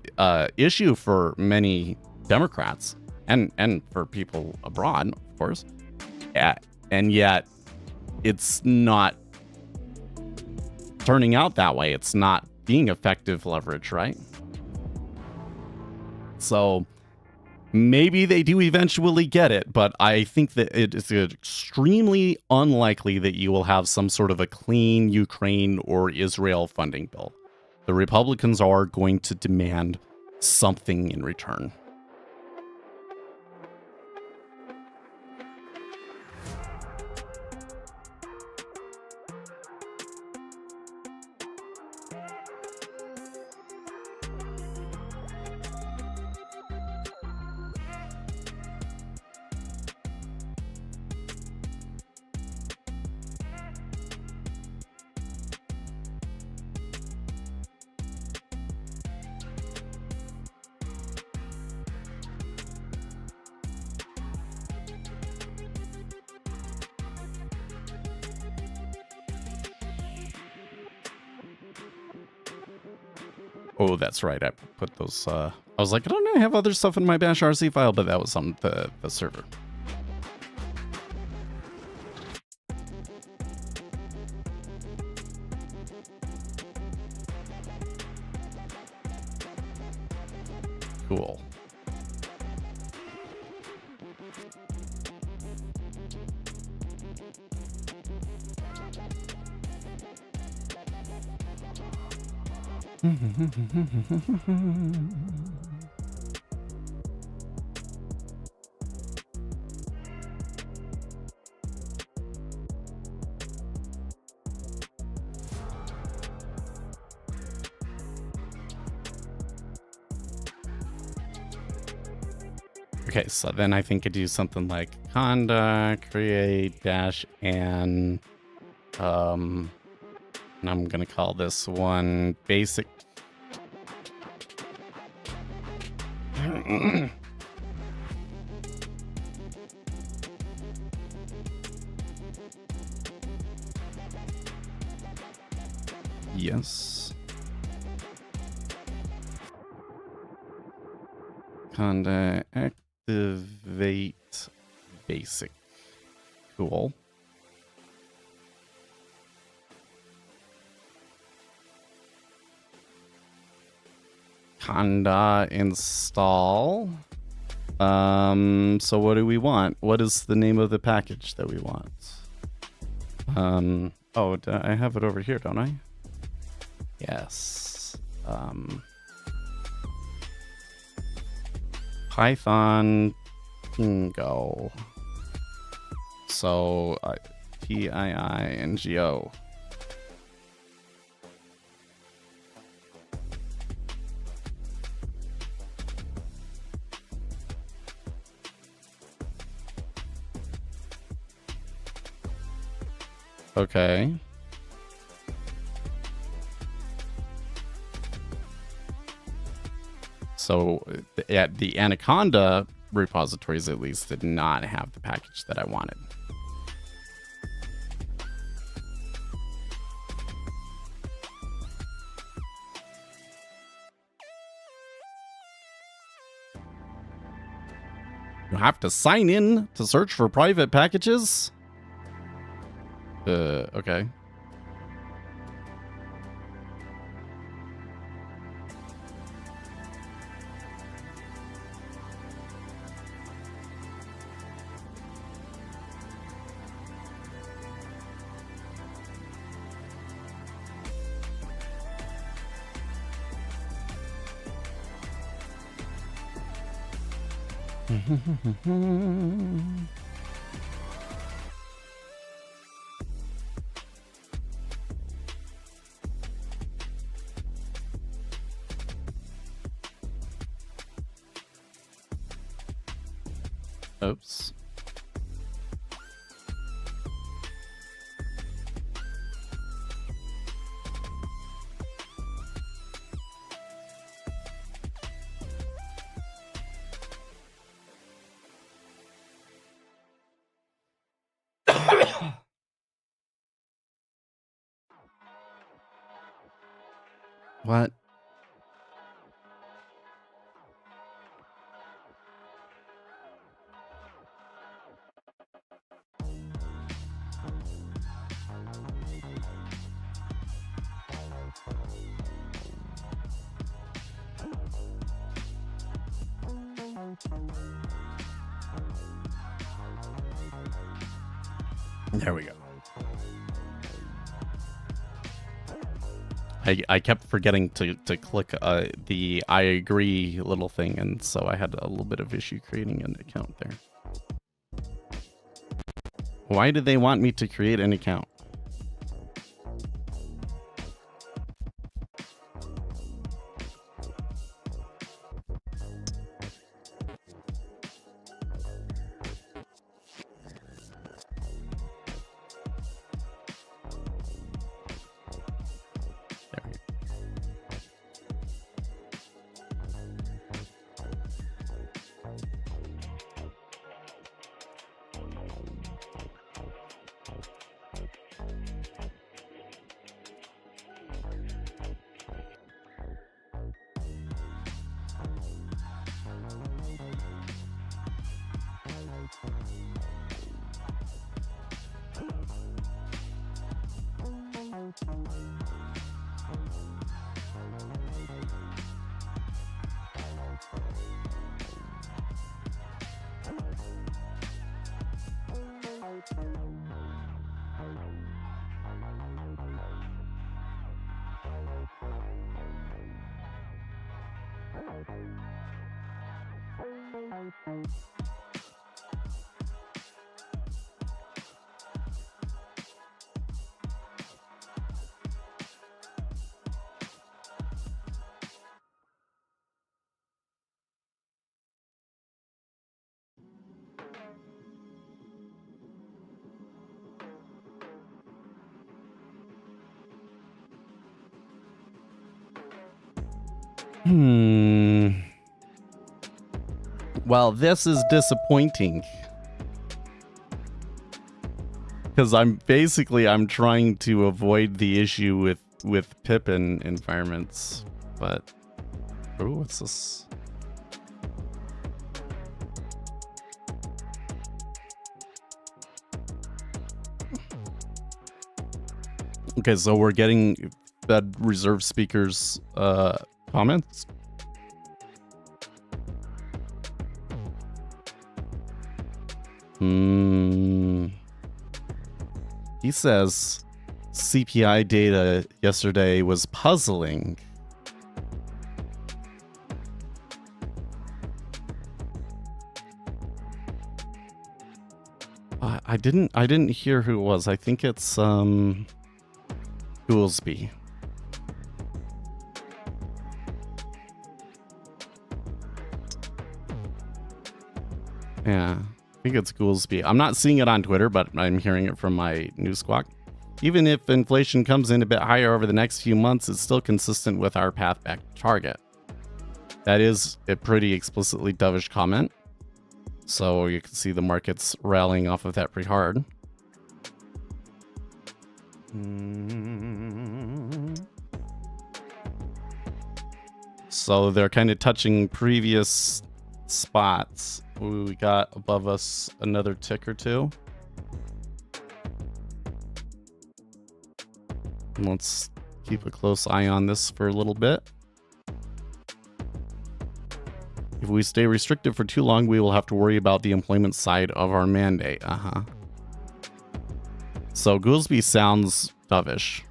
issue for many Democrats and for people abroad, of course. And yet it's not turning out that way. It's not being effective leverage, right? So maybe they do eventually get it, but I think that it is extremely unlikely that you will have some sort of a clean Ukraine or Israel funding bill. The Republicans are going to demand something in return. Oh, that's right. I put those. I was like, I don't know, I have other stuff in my bash RC file, but that was on the server. Cool. Okay, so then I think I do something like conda create dash and I'm gonna call this one basic. Yes. Conda activate basic. Cool. Conda install. So what do we want? What is the name of the package that we want? Oh, I have it over here, don't I? Yes. Python Pingo. So Pingo. Okay. So the Anaconda repositories at least did not have the package that I wanted. You have to sign in to search for private packages? Okay. Oops. What? There we go. I kept forgetting to click the I agree little thing, and so I had a little bit of issue creating an account there. Why did they want me to create an account? Well, this is disappointing. Because I'm trying to avoid the issue with Pippin environments. But, oh, what's this? Okay, so we're getting Fed Reserve speakers comments. He says CPI data yesterday was puzzling. I didn't hear who it was. I think it's Goolsby. Yeah, I think it's Goolsby. I'm not seeing it on Twitter, but I'm hearing it from my news squawk. Even if inflation comes in a bit higher over the next few months, it's still consistent with our path back to target. That is a pretty explicitly dovish comment. So you can see the market's rallying off of that pretty hard. So they're kind of touching previous spots. Ooh, we got above us another tick or two. Let's keep a close eye on this for a little bit. If we stay restricted for too long, we will have to worry about the employment side of our mandate. So Goolsby sounds dovish.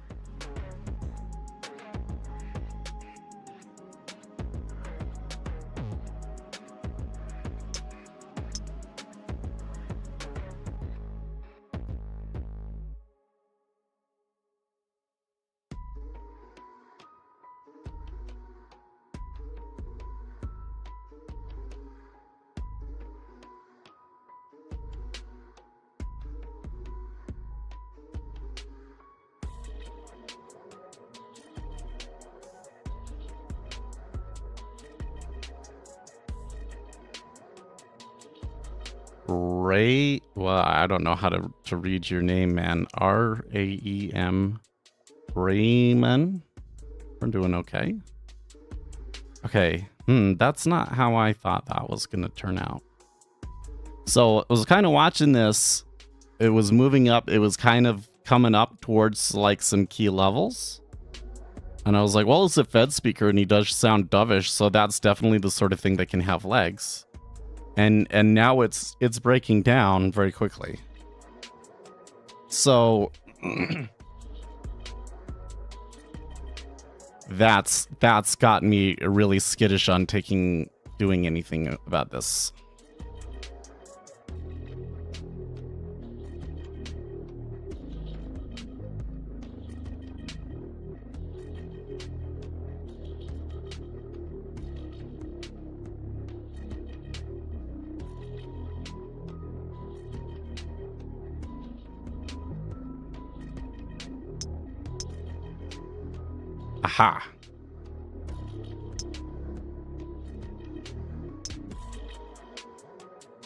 Ray, well, I don't know how to read your name, man. R-A-E-M, Rayman. We're doing okay. Okay, that's not how I thought that was gonna turn out. So I was kind of watching this. It was moving up. It was kind of coming up towards like some key levels. And I was like, well, it's a Fed speaker and he does sound dovish, so that's definitely the sort of thing that can have legs. And now it's breaking down very quickly. So that's got me really skittish on doing anything about this. Aha.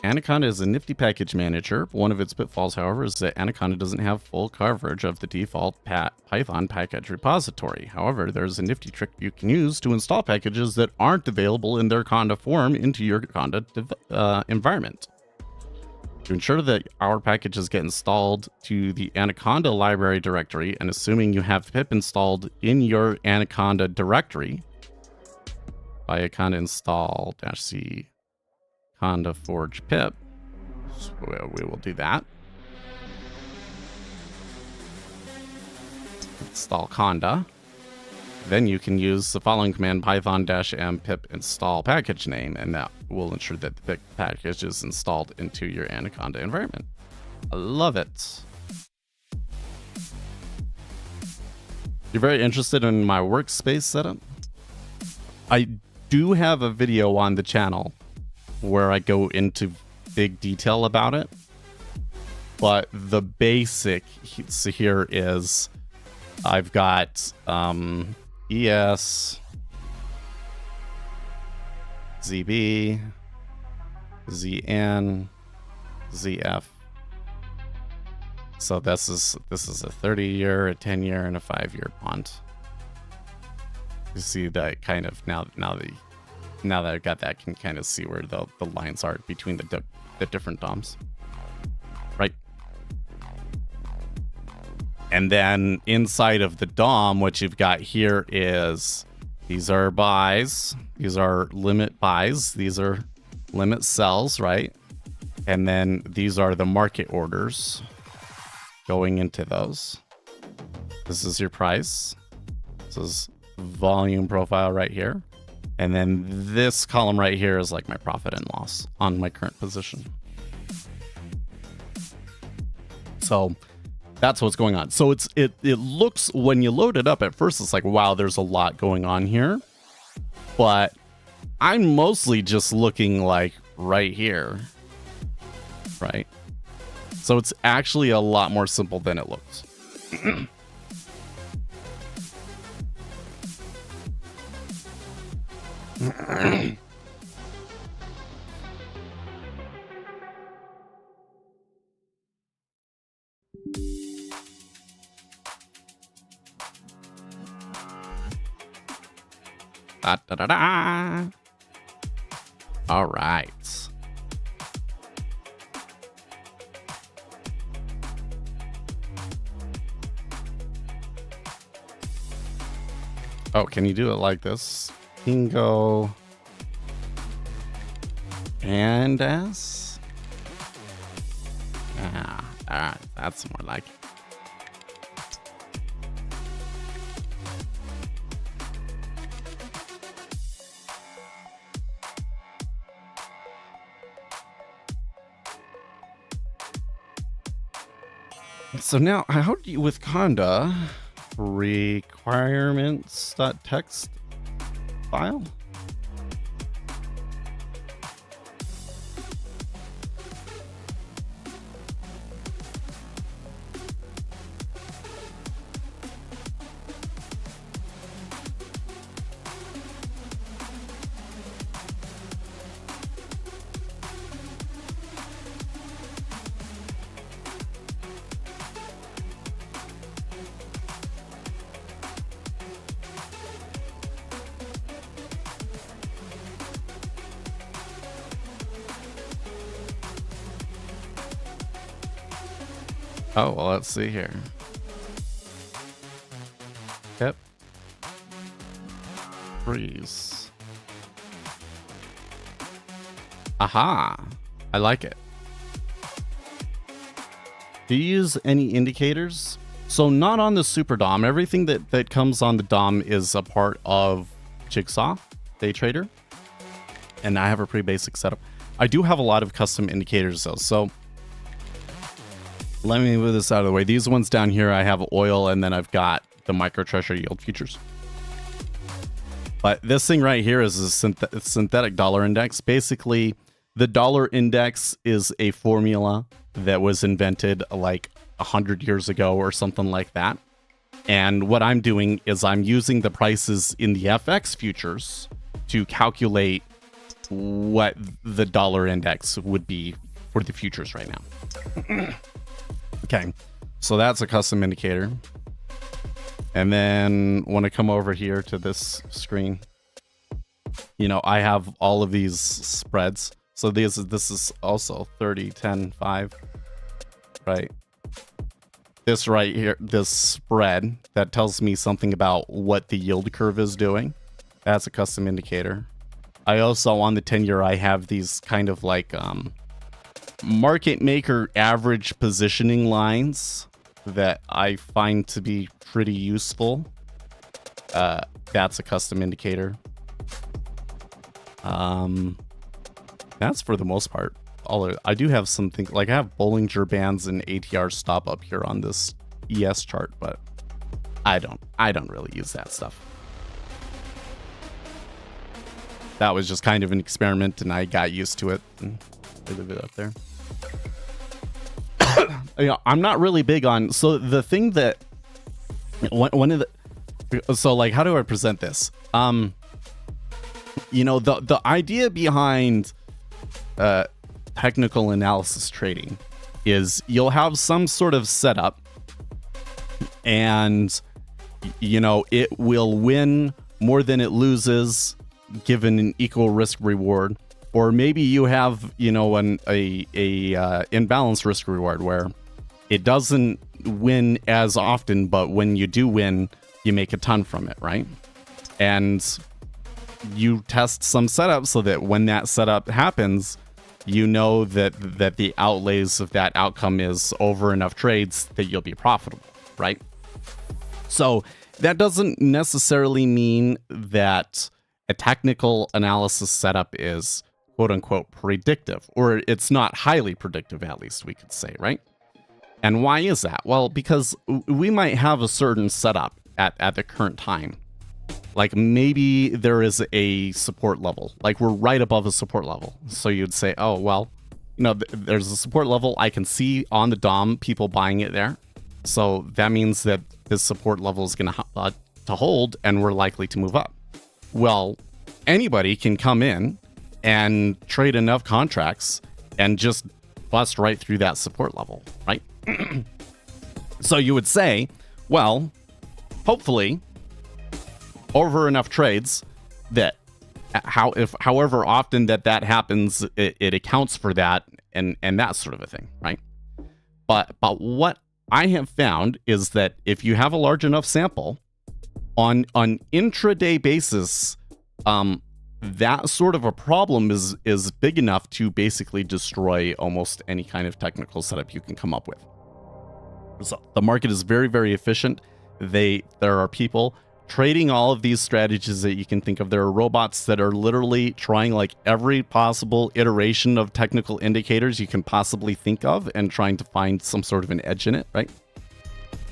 Anaconda is a nifty package manager. One of its pitfalls, however, is that Anaconda doesn't have full coverage of the default Python package repository. However, there's a nifty trick you can use to install packages that aren't available in their Conda form into your Conda environment. To ensure that our packages get installed to the Anaconda library directory, and assuming you have pip installed in your Anaconda directory, via conda install -c conda forge pip, so we will do that. Install conda. then you can use the following command, python-m pip install package name, and that will ensure that the package is installed into your Anaconda environment. I love it. You're very interested in my workspace setup? I do have a video on the channel where I go into big detail about it, but the basic here is I've got ES, ZB, ZN, ZF. So this is a 30-year, a 10-year, and a 5-year bond. You see that kind of now that I've got that, I can kind of see where the lines are between the different DOMs, right? And then inside of the DOM, what you've got here is these are buys, these are limit buys, these are limit sells, right? And then these are the market orders going into those. This is your price. This is volume profile right here. And then this column right here is like my profit and loss on my current position. So that's what's going on. So it looks, when you load it up at first, it's like, wow, there's a lot going on here. But I'm mostly just looking like right here, right? So it's actually a lot more simple than it looks. Da, da, da, da. All right. Oh, can you do it like this? Bingo. And S. Ah, all right. That's more like it. So now, how do you, with Conda, requirements.txt file? Oh, well, let's see here. Yep. Freeze. Aha. I like it. Do you use any indicators? So not on the Super DOM. Everything that comes on the DOM is a part of Jigsaw, Day Trader. And I have a pretty basic setup. I do have a lot of custom indicators though. So let me move this out of the way. These ones down here, I have oil, and then I've got the micro treasury yield futures. But this thing right here is a synthetic dollar index. Basically, the dollar index is a formula that was invented like 100 years ago or something like that. And what I'm doing is I'm using the prices in the FX futures to calculate what the dollar index would be for the futures right now. Okay, so that's a custom indicator. And then when I come over here to this screen, you know, I have all of these spreads. So this is also 30, 10, 5, right? This right here, this spread that tells me something about what the yield curve is doing. That's a custom indicator. I also, on the 10-year, I have these kind of like market maker average positioning lines that I find to be pretty useful. that's a custom indicator. That's for the most part. Although I do have something like I have Bollinger Bands and ATR stop up here on this ES chart, but I don't really use that stuff. That was just kind of an experiment, and I got used to it and I leave it up there. I'm not really big on. So the thing that one of the, so like, how do I present this? The idea behind technical analysis trading is you'll have some sort of setup, and it will win more than it loses given an equal risk reward, or maybe you have an imbalanced risk reward where it doesn't win as often, but when you do win, you make a ton from it, right? And you test some setup so that when that setup happens, that the outlays of that outcome is over enough trades that you'll be profitable, right? So that doesn't necessarily mean that a technical analysis setup is quote unquote predictive, or it's not highly predictive, at least we could say, right? And why is that? Well, because we might have a certain setup at the current time. Like maybe there is a support level, like we're right above a support level. So you'd say, oh, well, there's a support level. I can see on the DOM people buying it there. So that means that this support level is going to hold and we're likely to move up. Well, anybody can come in and trade enough contracts and just bust right through that support level, right? So you would say, well, hopefully over enough trades that however often that happens, it accounts for that and that sort of a thing, right? But what I have found is that if you have a large enough sample on intraday basis, that sort of a problem is big enough to basically destroy almost any kind of technical setup you can come up with. So the market is very, very efficient. There are people trading all of these strategies that you can think of. There are robots that are literally trying like every possible iteration of technical indicators you can possibly think of and trying to find some sort of an edge in it, right?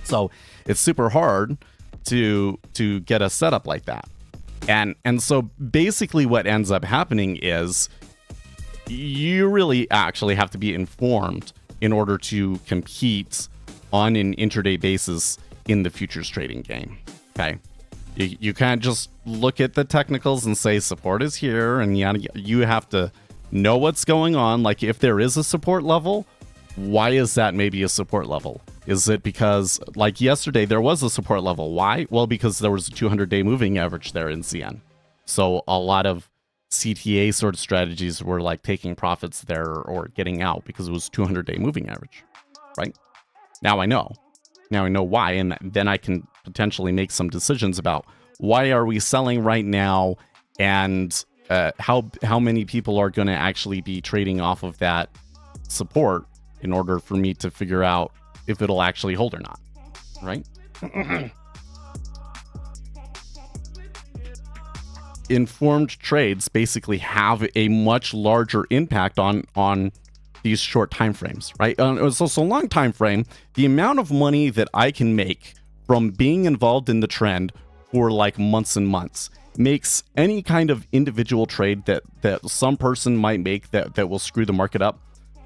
So it's super hard to get a setup like that. And so basically what ends up happening is you really actually have to be informed in order to compete on an intraday basis in the futures trading game. Okay. You can't just look at the technicals and say support is here, and you have to know what's going on. Like if there is a support level, why is that maybe a support level? Is it because like yesterday there was a support level? Why? Well, because there was a 200-day moving average there in CN. So a lot of CTA sort of strategies were like taking profits there or getting out because it was 200-day moving average, right? Now I know why, and then I can potentially make some decisions about why are we selling right now, and how many people are going to actually be trading off of that support in order for me to figure out if it'll actually hold or not, right? Informed trades basically have a much larger impact on these short time frames, right? So long time frame, the amount of money that I can make from being involved in the trend for like months and months makes any kind of individual trade that some person might make that will screw the market up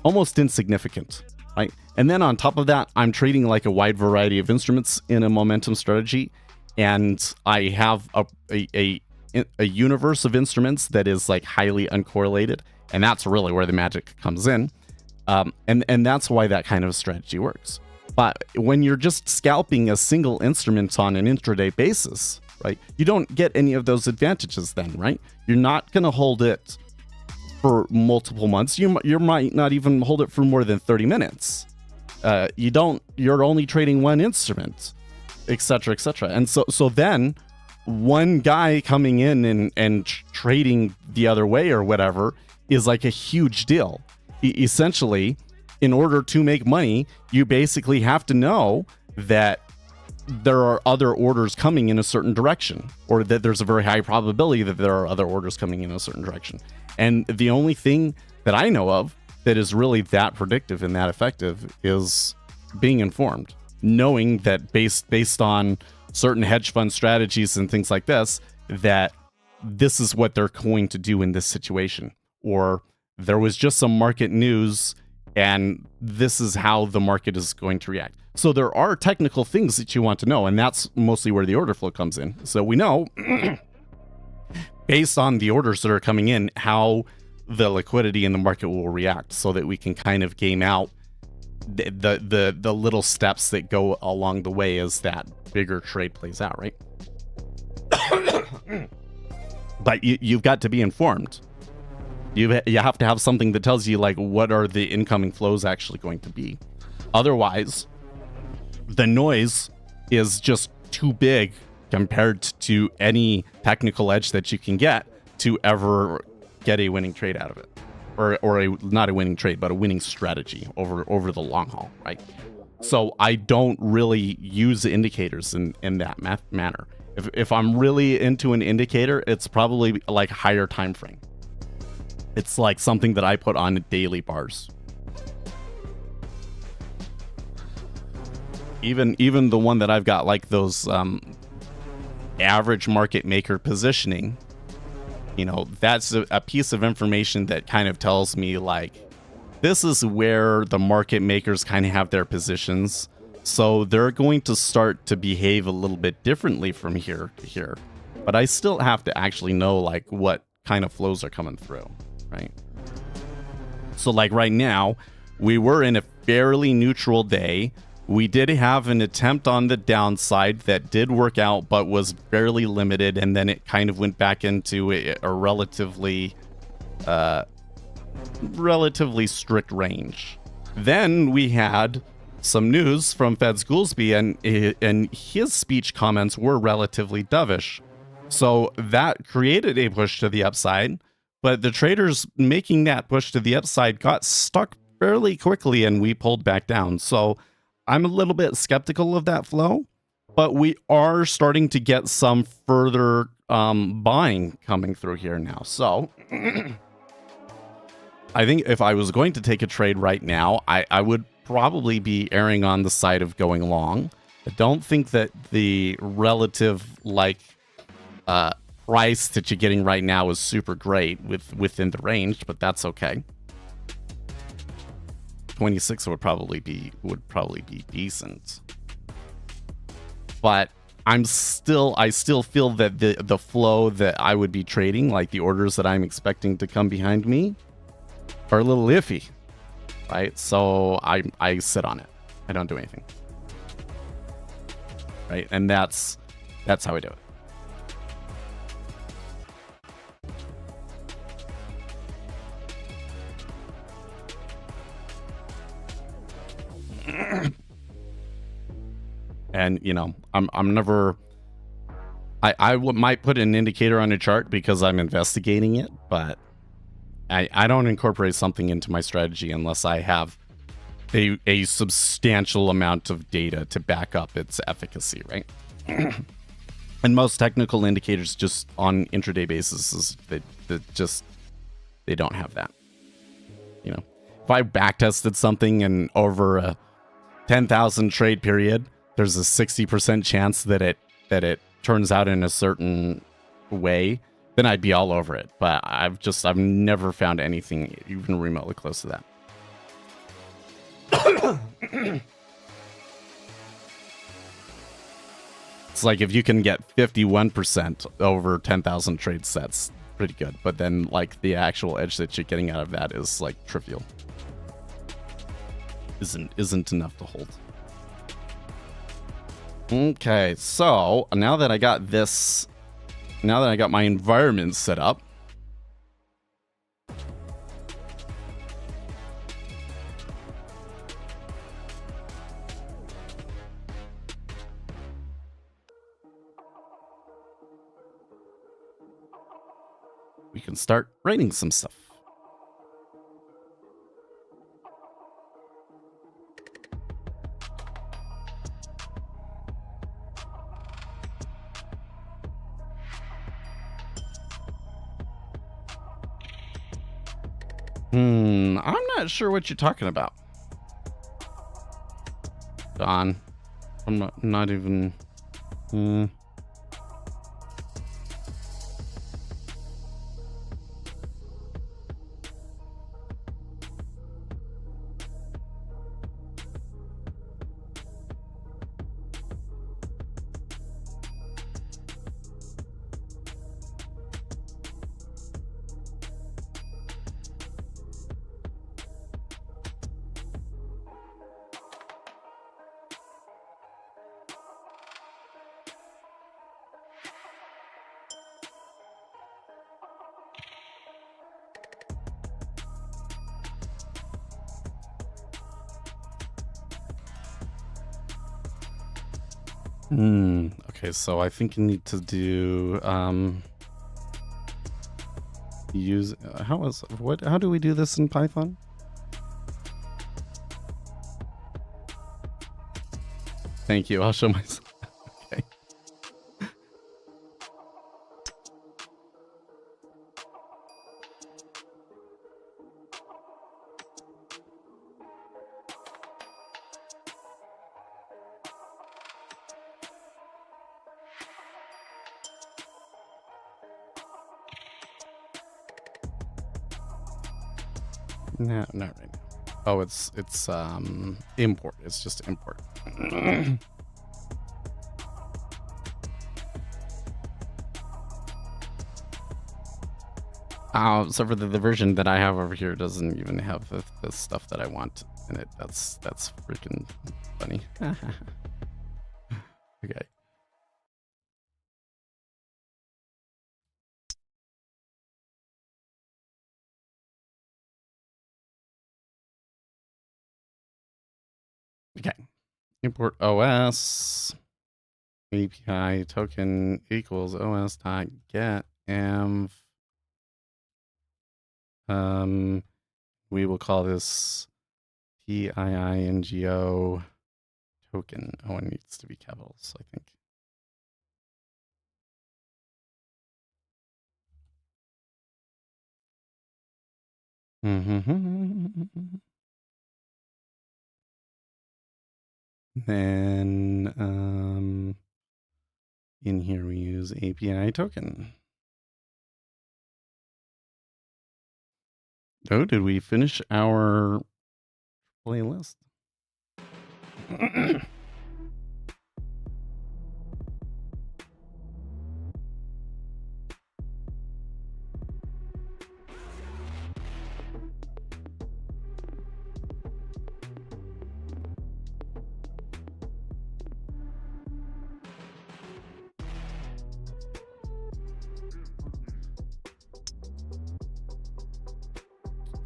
almost insignificant, right? And then on top of that, I'm trading like a wide variety of instruments in a momentum strategy, and I have a universe of instruments that is like highly uncorrelated, and that's really where the magic comes in. And that's why that kind of strategy works. But when you're just scalping a single instrument on an intraday basis, right, you don't get any of those advantages then, right? You're not going to hold it for multiple months. You might not even hold it for more than 30 minutes. You're only trading one instrument, etc., etc. And so then one guy coming in and trading the other way or whatever is like a huge deal. Essentially, in order to make money, you basically have to know that there are other orders coming in a certain direction, or that there's a very high probability that there are other orders coming in a certain direction. And the only thing that I know of that is really that predictive and that effective is being informed, knowing that based on certain hedge fund strategies and things like this, that this is what they're going to do in this situation, or there was just some market news and this is how the market is going to react. So there are technical things that you want to know, and that's mostly where the order flow comes in. So we know based on the orders that are coming in, how the liquidity in the market will react, so that we can kind of game out the little steps that go along the way as that bigger trade plays out, right? But you've got to be informed. You have to have something that tells you, like, what are the incoming flows actually going to be. Otherwise, the noise is just too big compared to any technical edge that you can get to ever get a winning trade out of it, or not a winning trade, but a winning strategy over the long haul, right? So I don't really use the indicators in that manner. If I'm really into an indicator, it's probably like higher time frame. It's like something that I put on daily bars. Even the one that I've got, like those average market maker positioning, you know, that's a piece of information that kind of tells me, like, this is where the market makers kind of have their positions. So they're going to start to behave a little bit differently from here to here. But I still have to actually know, like, what kind of flows are coming through, right? So, like, right now, we were in a fairly neutral day. We did have an attempt on the downside that did work out, but was fairly limited, and then it kind of went back into a relatively strict range. Then we had some news from Feds Goolsbee, and his speech comments were relatively dovish. So that created a push to the upside, but the traders making that push to the upside got stuck fairly quickly, and we pulled back down. So I'm a little bit skeptical of that flow, but we are starting to get some further buying coming through here now. So I think if I was going to take a trade right now, I would probably be erring on the side of going long. I don't think that the relative, like, price that you're getting right now is super great within the range, but that's okay. 26 would probably be decent, but I still feel that the flow that I would be trading, like the orders that I'm expecting to come behind me, are a little iffy, right? So I sit on it. I don't do anything, right? And that's how I do it. And, you know, I'm never, I might put an indicator on a chart because I'm investigating it, but I don't incorporate something into my strategy unless I have a substantial amount of data to back up its efficacy, right? And most technical indicators just on intraday basis is they don't have that. You know, if I backtested something and over a 10,000 trade period, there's a 60% chance that it turns out in a certain way, then I'd be all over it. But I've never found anything even remotely close to that. It's like if you can get 51% over 10,000 trade sets, pretty good. But then, like, the actual edge that you're getting out of that is, like, trivial. Isn't enough to hold. Okay, so now that I got my environment set up, we can start writing some stuff. I'm not sure what you're talking about, Don. I'm not even... Okay, so I think you need to do how do we do this in Python? Thank you. I'll show myself. Okay. No, not right now. Oh, it's import. It's just import. So for the version that I have over here doesn't even have the stuff that I want in it. That's freaking funny. Okay. Okay. Import OS API token equals os dot get env. We will call this PIINGO token. Oh, it needs to be capitals, I think. Then in here we use API token. Oh, did we finish our playlist?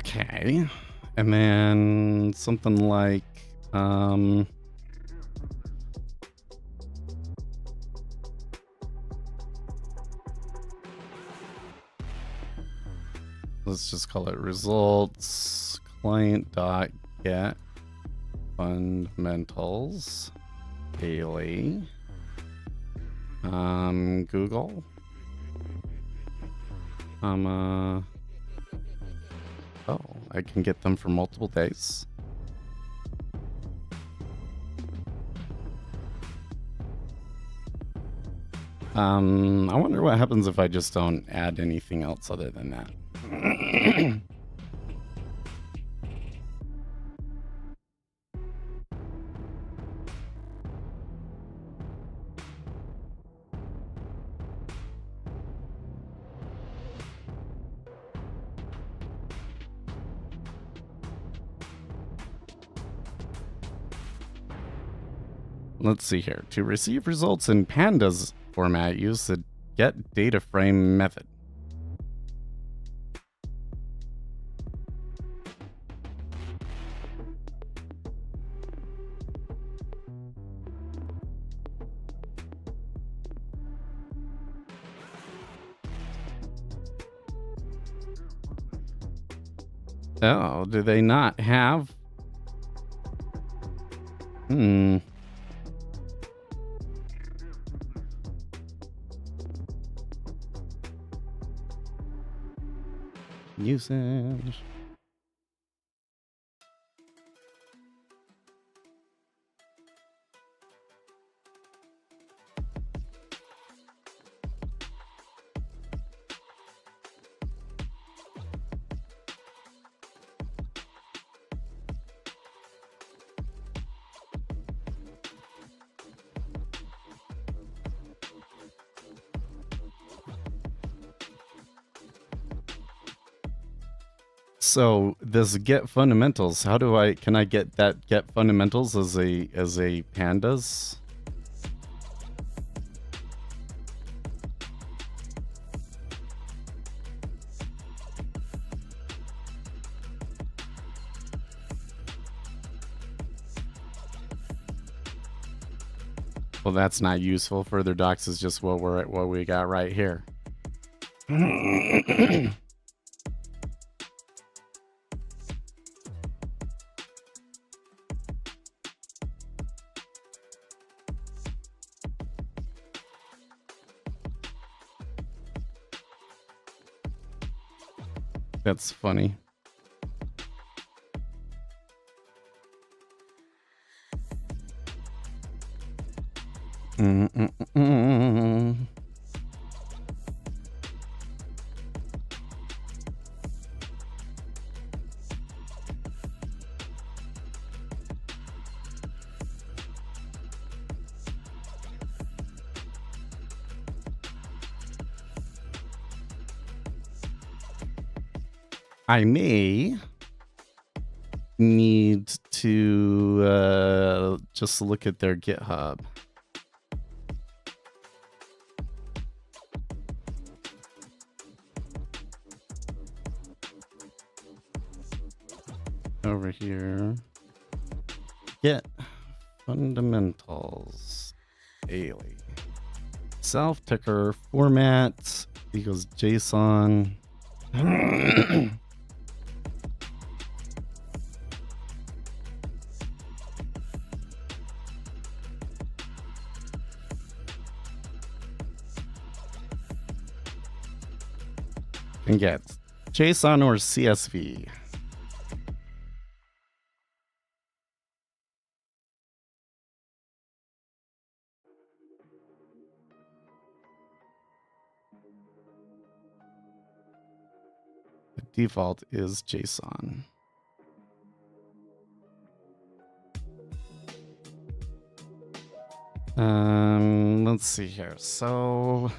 Okay, and then something like let's just call it results client dot get fundamentals daily Google oh, I can get them for multiple days. I wonder what happens if I just don't add anything else other than that. Let's see here. To receive results in pandas format, use the get data frame method. Oh, do they not have? Usage. So this get fundamentals, can I get that get fundamentals as a pandas? Well, that's not useful. Further docs is just what we got right here. That's funny. I may need to just look at their GitHub. Over here. Get fundamentals daily. Self ticker format equals JSON. And get JSON or CSV. The default is JSON. Let's see here. So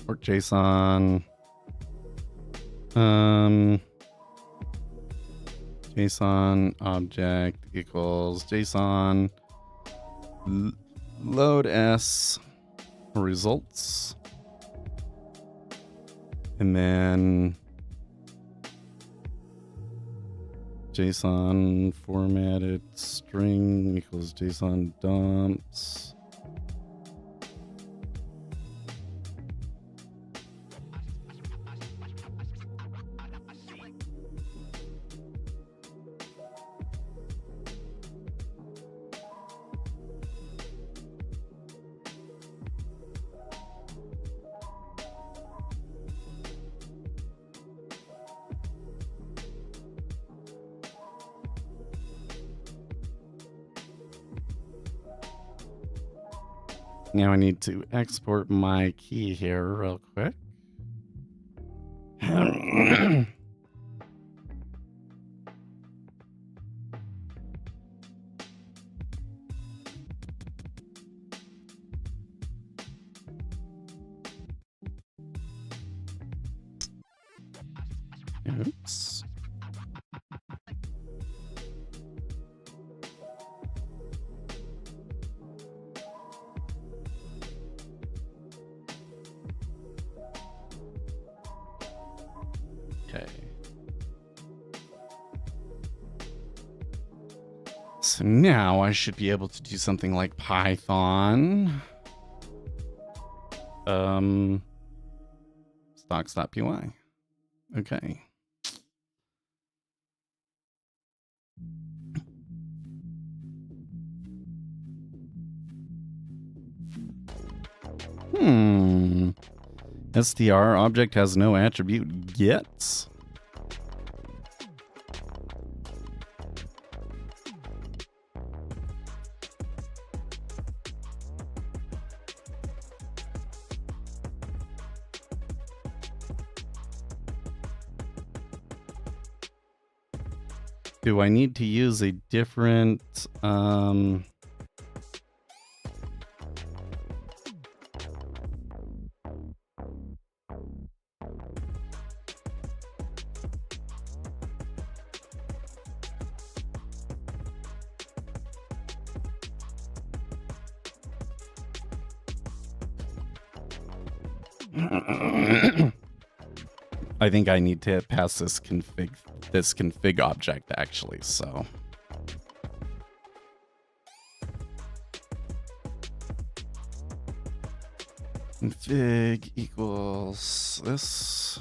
or JSON. JSON object equals JSON load S results, and then JSON formatted string equals JSON dumps. Now I need to export my key here real quick. Oops. Okay. So now I should be able to do something like Python. Stocks.py. Okay. str object has no attribute get. Do I need to use a different I think I need to pass this config object actually, so config equals this.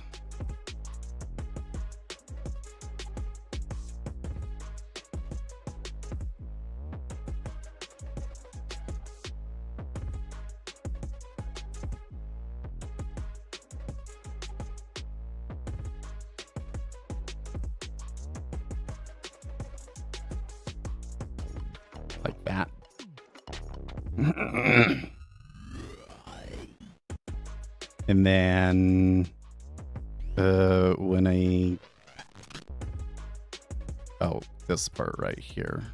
Like that. And then when this part right here.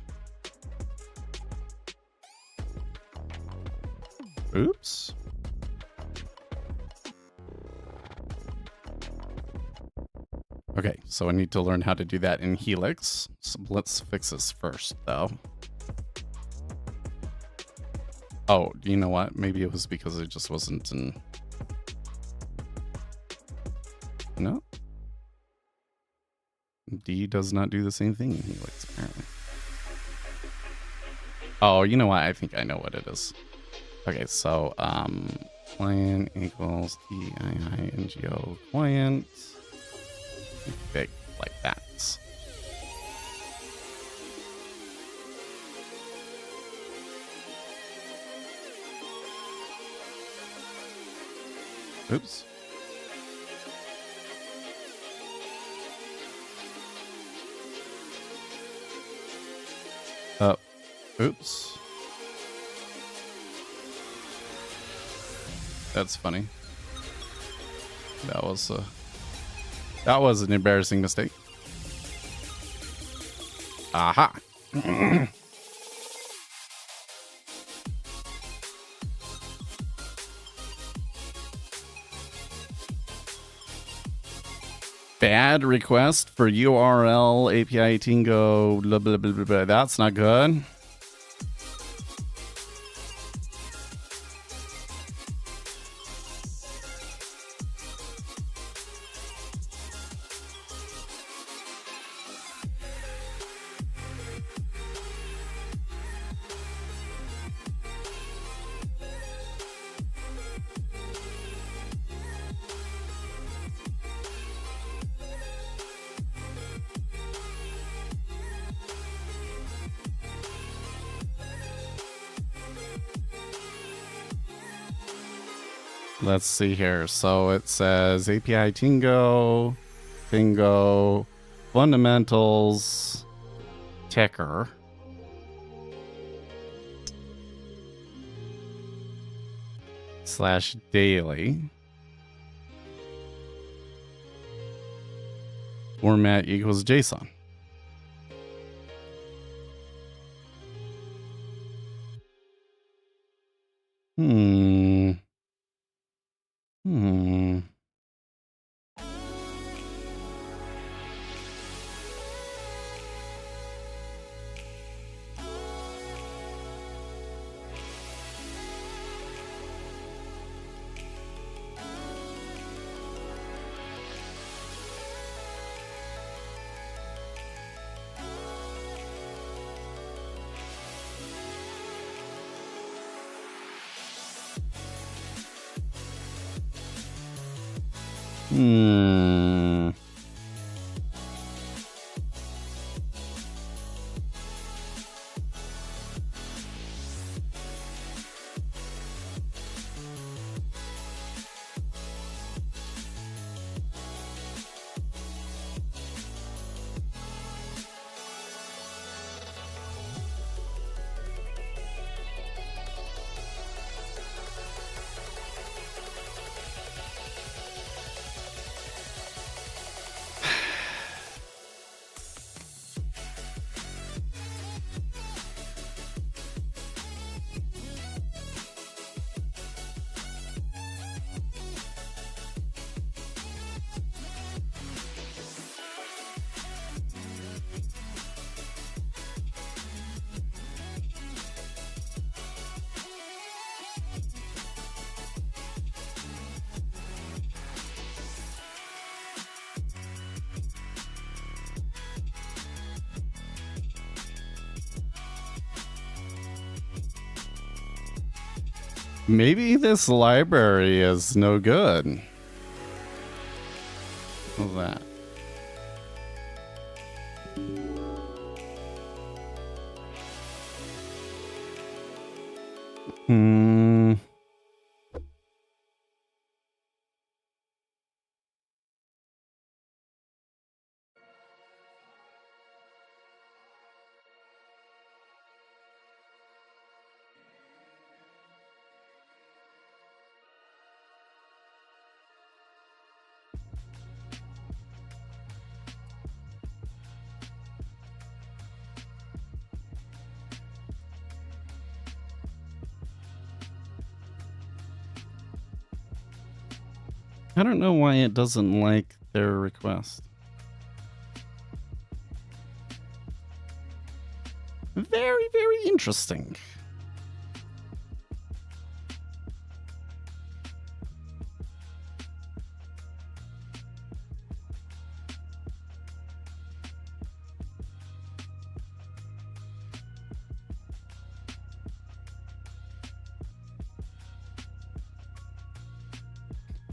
Oops. Okay, so I need to learn how to do that in Helix. So let's fix this first, though. Oh, you know what? Maybe it was because it just wasn't in... No? D does not do the same thing in Helix, apparently. Oh, you know what? I think I know what it is. Okay, so, client equals DIINGO client. Big, like that. Oops. Oops. That's funny. That was an embarrassing mistake. Aha. Bad request for URL API Tingo. Blah, blah, blah, blah, blah. That's not good. Let's see here. So it says API Tingo, fundamentals, ticker. / daily. Format equals JSON. Maybe this library is no good. What's that? I don't know why it doesn't like their request. Very, very interesting.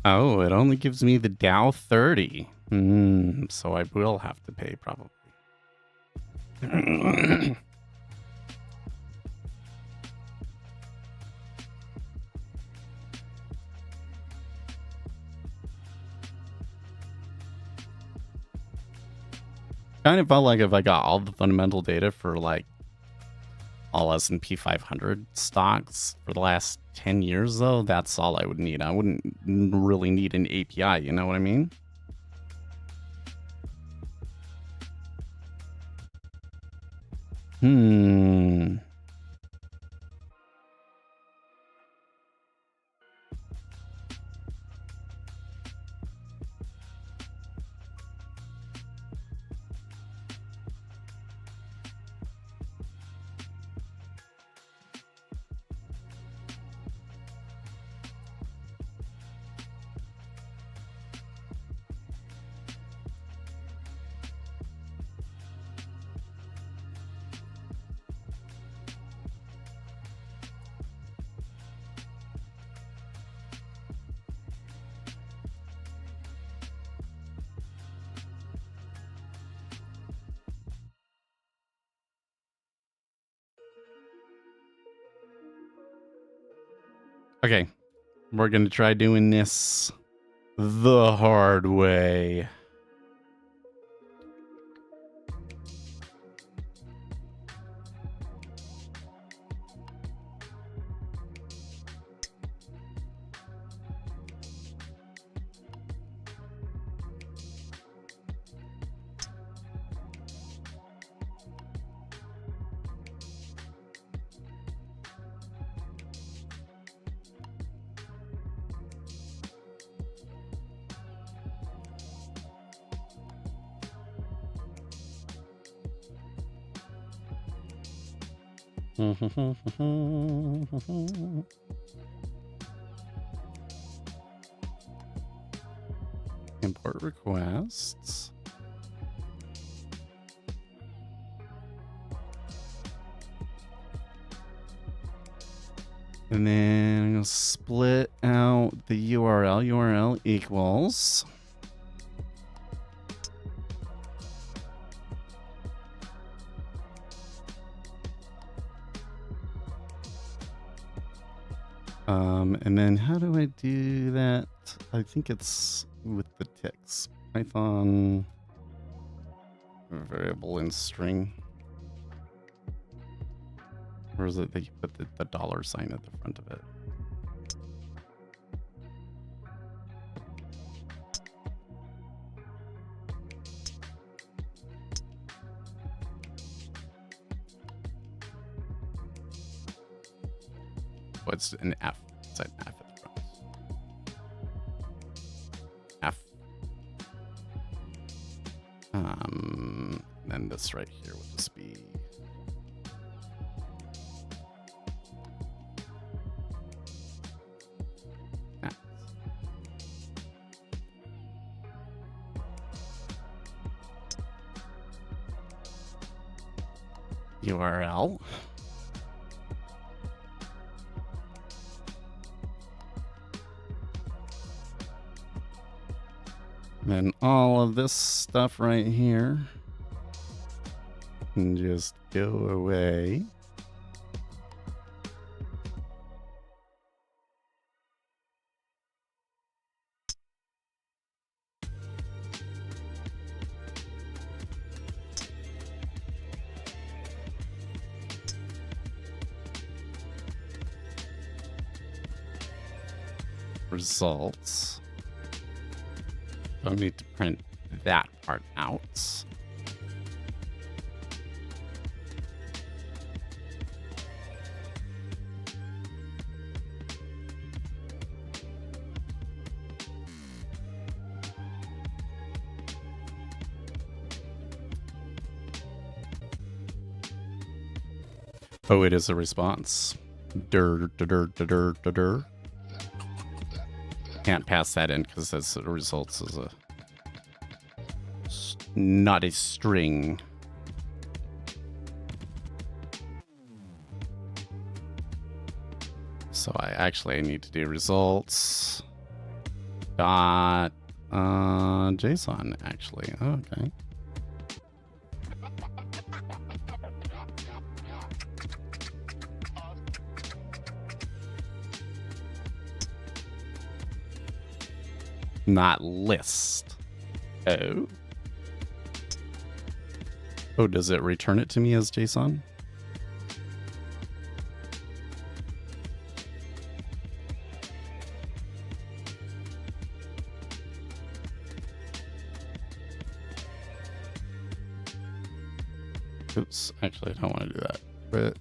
Oh, it only gives me the Dow 30. So I will have to pay probably. Kind of felt like if I got all the fundamental data for like all S&P 500 stocks for the last 10 years, though, that's all I would need. I wouldn't really need an API, you know what I mean? Okay, we're going to try doing this the hard way. Import requests. And then I'm going to split out the URL. URL equals. And then how do I do that? I think it's with the ticks. Python variable in string. Or is it that you put the dollar sign at the front of it? Oh, it's an F. It's an F at the front. F. Then this right here would just be X. URL. then all of this stuff right here can just go away. Results. Don't need to print that part out. Oh, it is a response. Can't pass that in because that's the results as a not a string. So I need to do results dot JSON actually. Okay. Not list. Oh. Oh, does it return it to me as JSON? Oops, actually I don't want to do that. But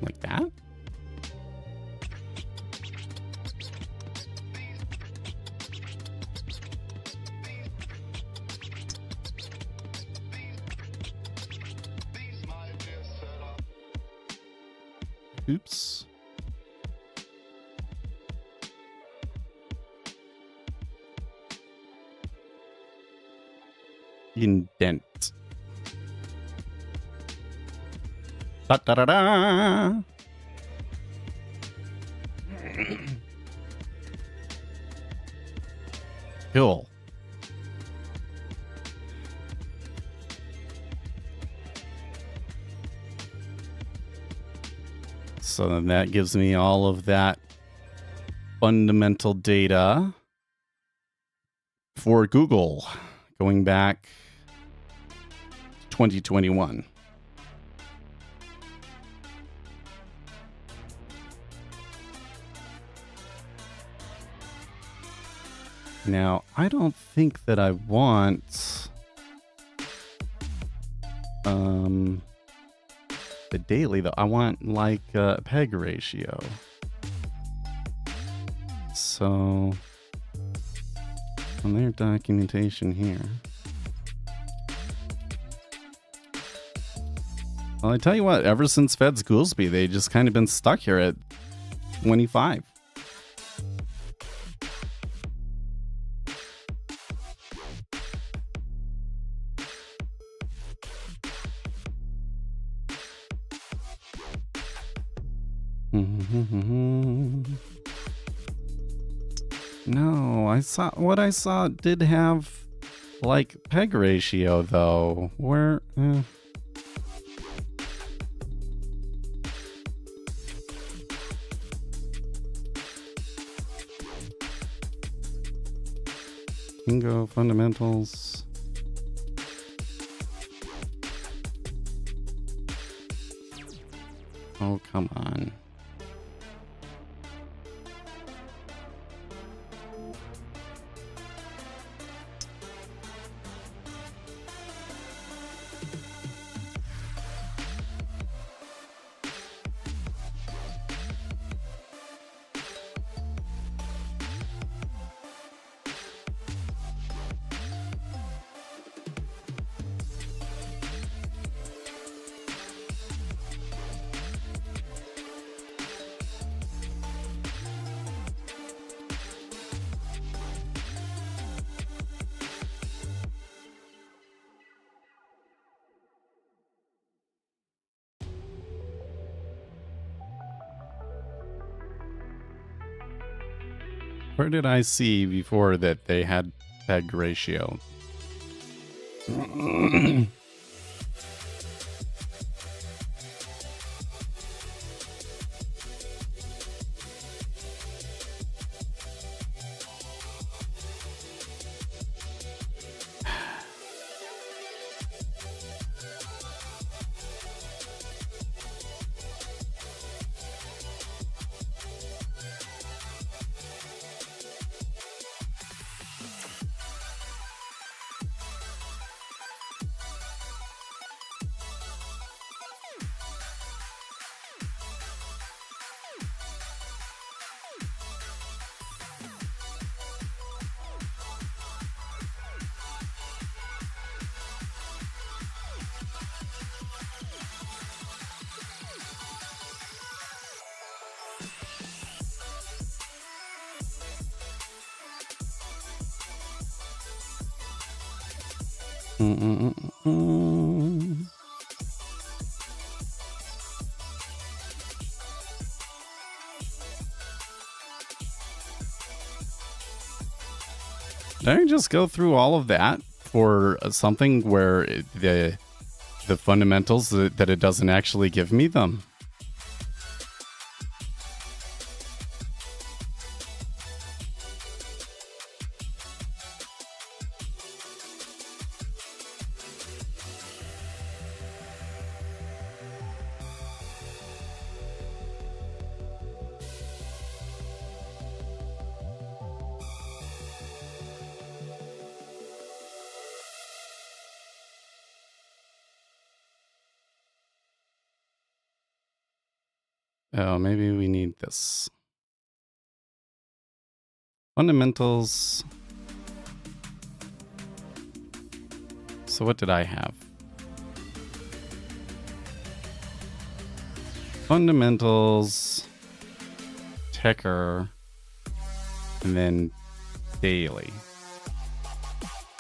like that? Oops. Indent. Da da da da. Cool. So then that gives me all of that fundamental data for Google going back to 2021. Now, I don't think that I want the daily though. I want like a peg ratio. So on their documentation here. Well, I tell you what, ever since Feds Goolsby, they just kind of been stuck here at 25. No, what I saw did have like peg ratio though. Where Bingo fundamentals. Oh, come on. Where did I see before that they had PEG ratio? Did I just go through all of that for something where the fundamentals that it doesn't actually give me them? Oh, maybe we need this. Fundamentals. So what did I have? Fundamentals, ticker, and then daily.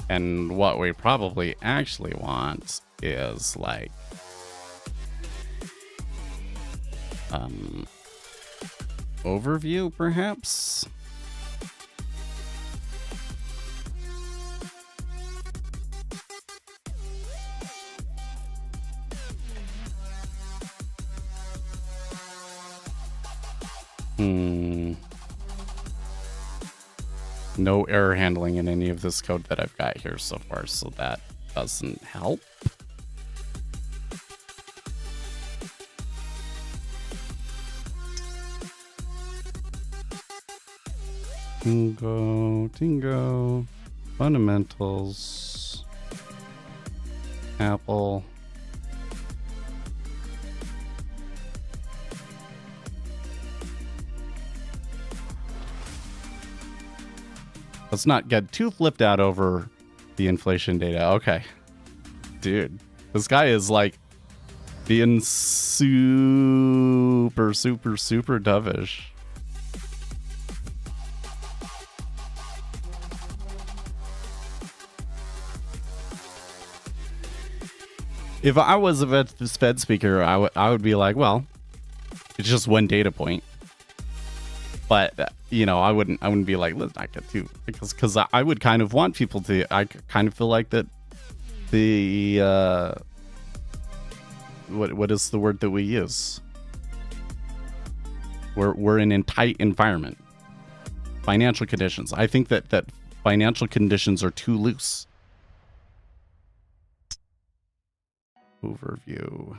And what we probably actually want is like overview, perhaps. No error handling in any of this code that I've got here so far, so that doesn't help. Tingo, fundamentals, Apple. Let's not get too flipped out over the inflation data. Okay. Dude, this guy is like being super dovish. If I was a Fed speaker, I would be like, well, it's just one data point. But you know, I wouldn't be like, let's not get too, because I would kind of want people to. I kind of feel like that the what is the word that we use? We're in a tight environment. Financial conditions. I think that financial conditions are too loose. Overview.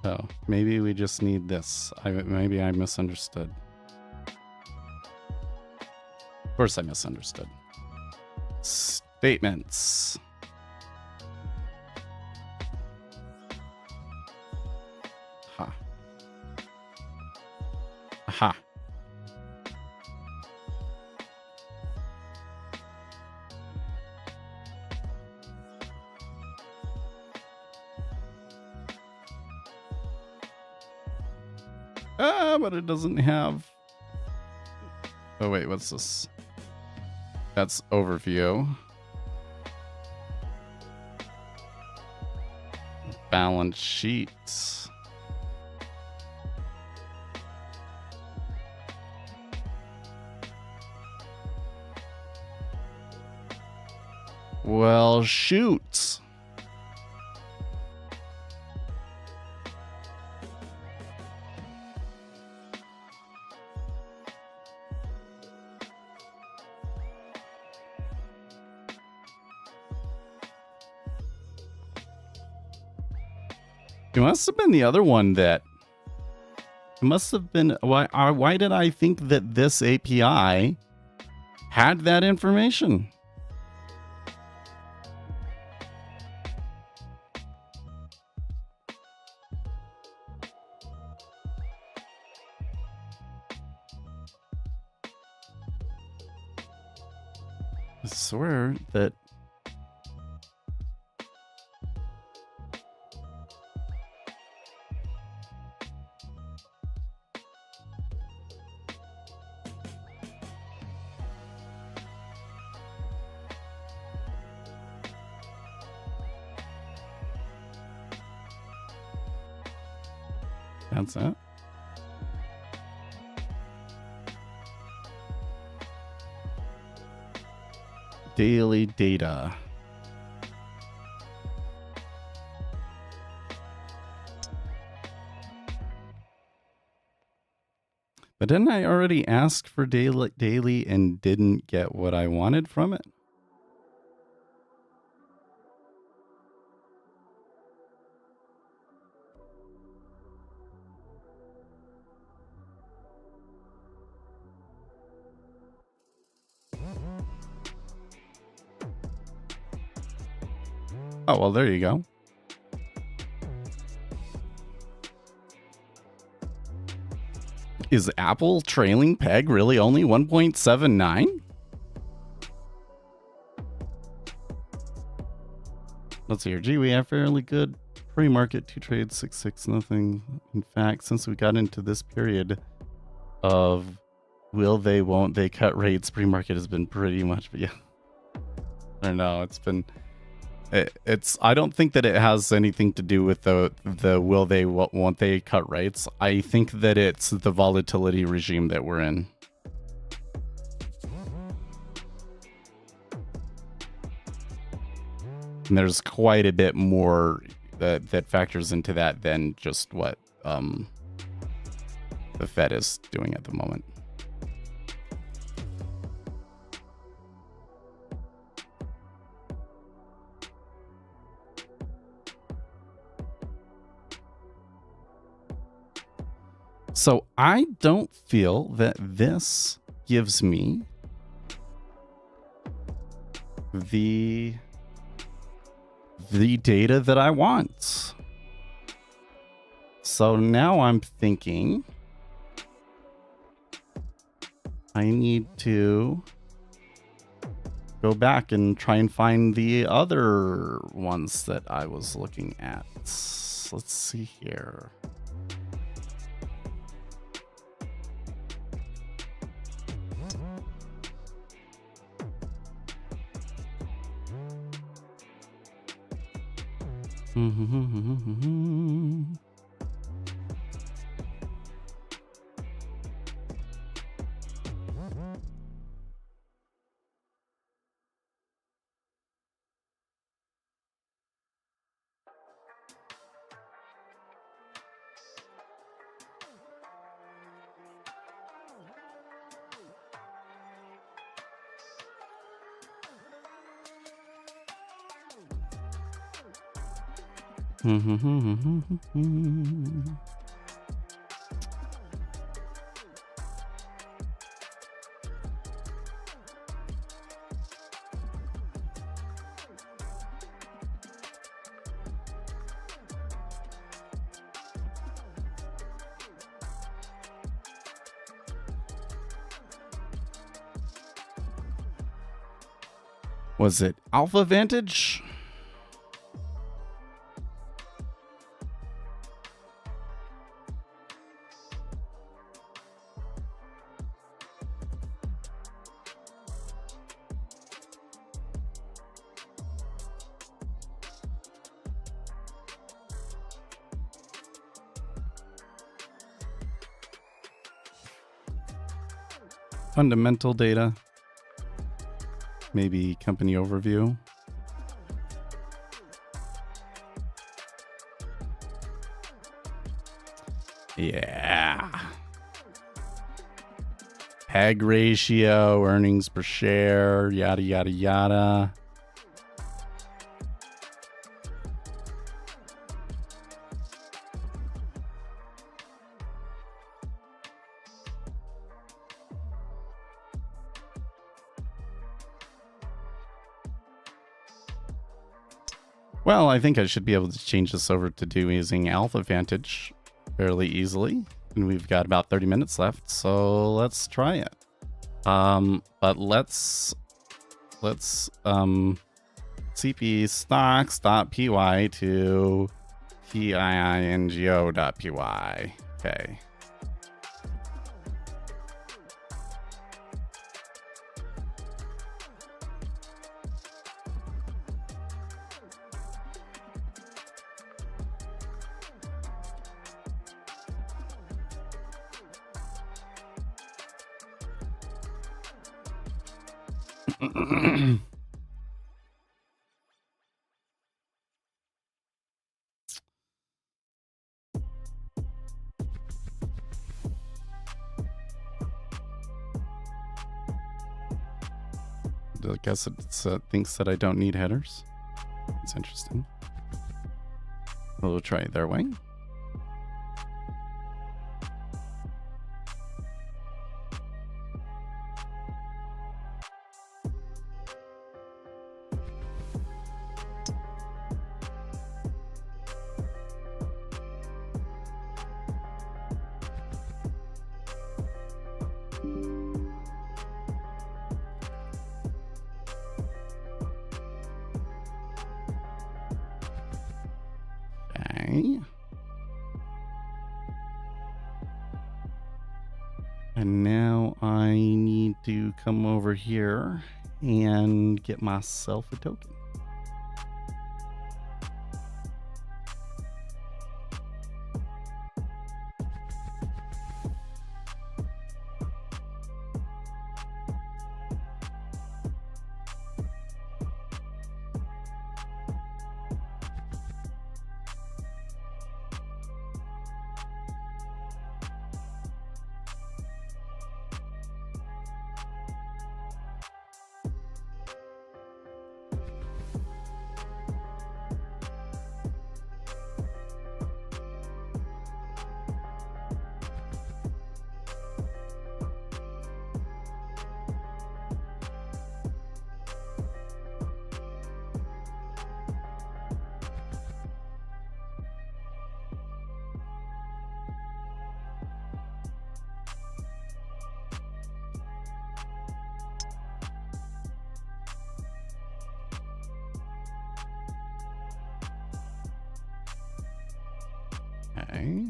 Oh, maybe we just need this. Maybe I misunderstood. course I misunderstood. Statements. Ha. Aha. But it doesn't have... Oh, wait, what's this? That's overview. Balance sheets. Well, shoot. It must have been the other one that... It must have been... Why did I think that this API had that information? I swear that... That's it. Daily data. But didn't I already ask for daily and didn't get what I wanted from it? Oh, well, there you go. Is Apple trailing peg really only 1.79? Let's see here. Gee, we have fairly good pre-market, 2 trades, 6-6, nothing. In fact, since we got into this period of will they, won't they cut rates, pre-market has been pretty much, but yeah. I don't know. It's been... I don't think that it has anything to do with the will they, won't they cut rates. I think that it's the volatility regime that we're in. And there's quite a bit more that factors into that than just what the Fed is doing at the moment. So I don't feel that this gives me the data that I want. So now I'm thinking I need to go back and try and find the other ones that I was looking at. Let's see here. Was it Alpha Vantage? Fundamental data. Maybe company overview. Yeah. PEG ratio, earnings per share, yada, yada, yada. Well, I think I should be able to change this over to do using Alpha Vantage fairly easily. And we've got about 30 minutes left, so let's try it. But let's cp stocks.py to tiingo.py. Okay. I guess it thinks that I don't need headers. It's interesting. We'll try it their way. Okay. And now I need to come over here and get myself a token. Okay.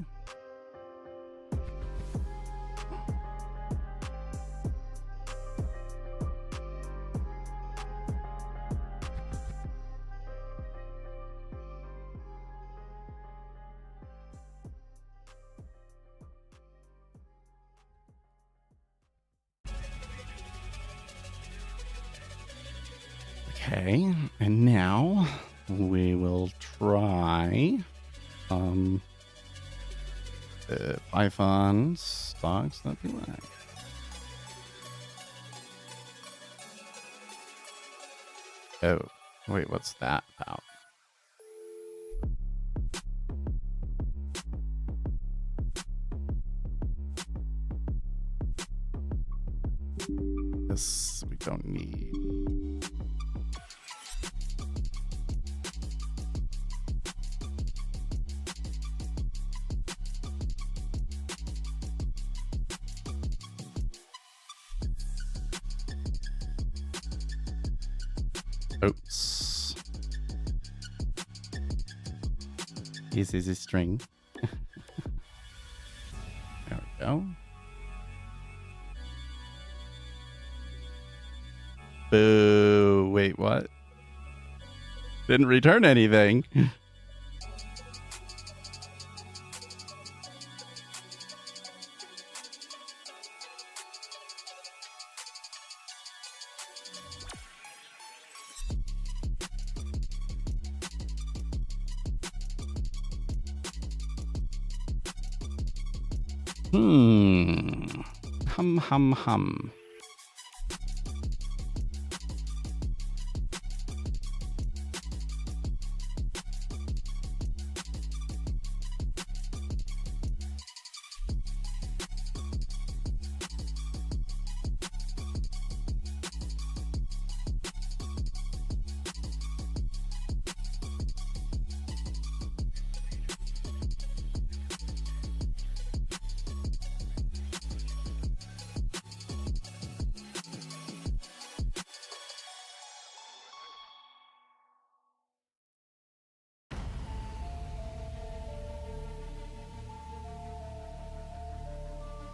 Okay, and now we will try Python stocks.py. Oh, wait, what's that about? This we don't need. Oops. This is a string. There we go. Boo. Wait, what? Didn't return anything. Hum.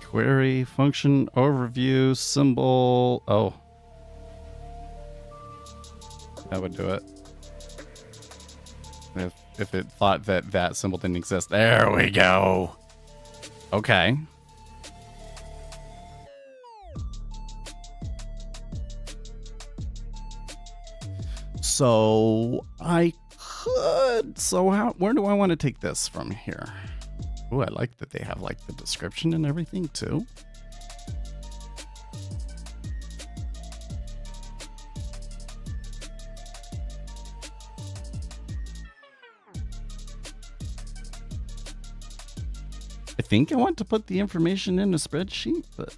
Query, function, overview, symbol. Oh. That would do it. If it thought that that symbol didn't exist. There we go. Okay. So I could. So where do I want to take this from here? Oh, I like that they have like the description and everything too. I think I want to put the information in a spreadsheet, but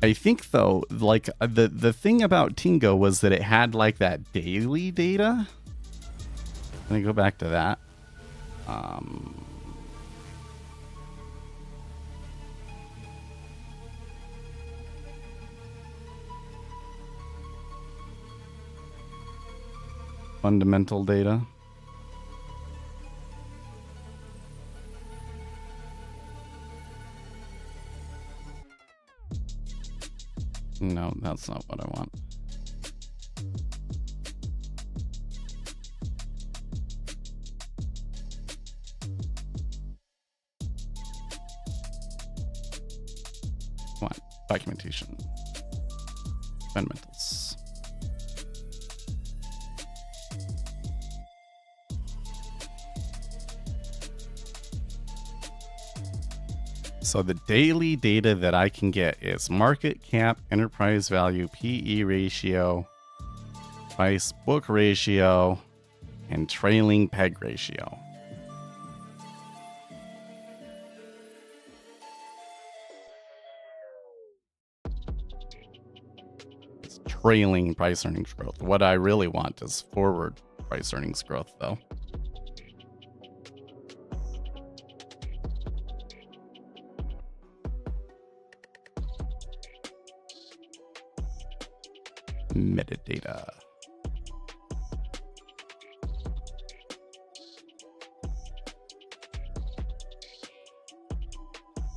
I think though, like the thing about Tingo was that it had like that daily data. Let me go back to that. Fundamental data. No, that's not what I want. Come on, documentation. Fundamentals. So the daily data that I can get is market cap, enterprise value, PE ratio, price book ratio, and trailing peg ratio. It's trailing price earnings growth. What I really want is forward price earnings growth, though. Metadata.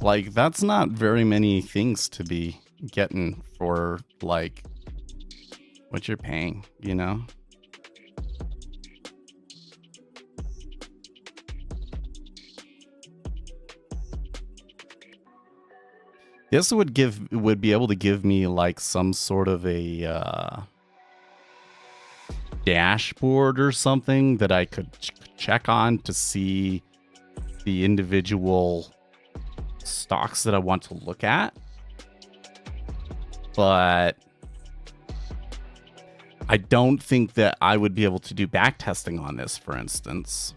Like, that's not very many things to be getting for, like, what you're paying, you know? This would be able to give me like some sort of a dashboard or something that I could check on to see the individual stocks that I want to look at. But I don't think that I would be able to do back testing on this, for instance.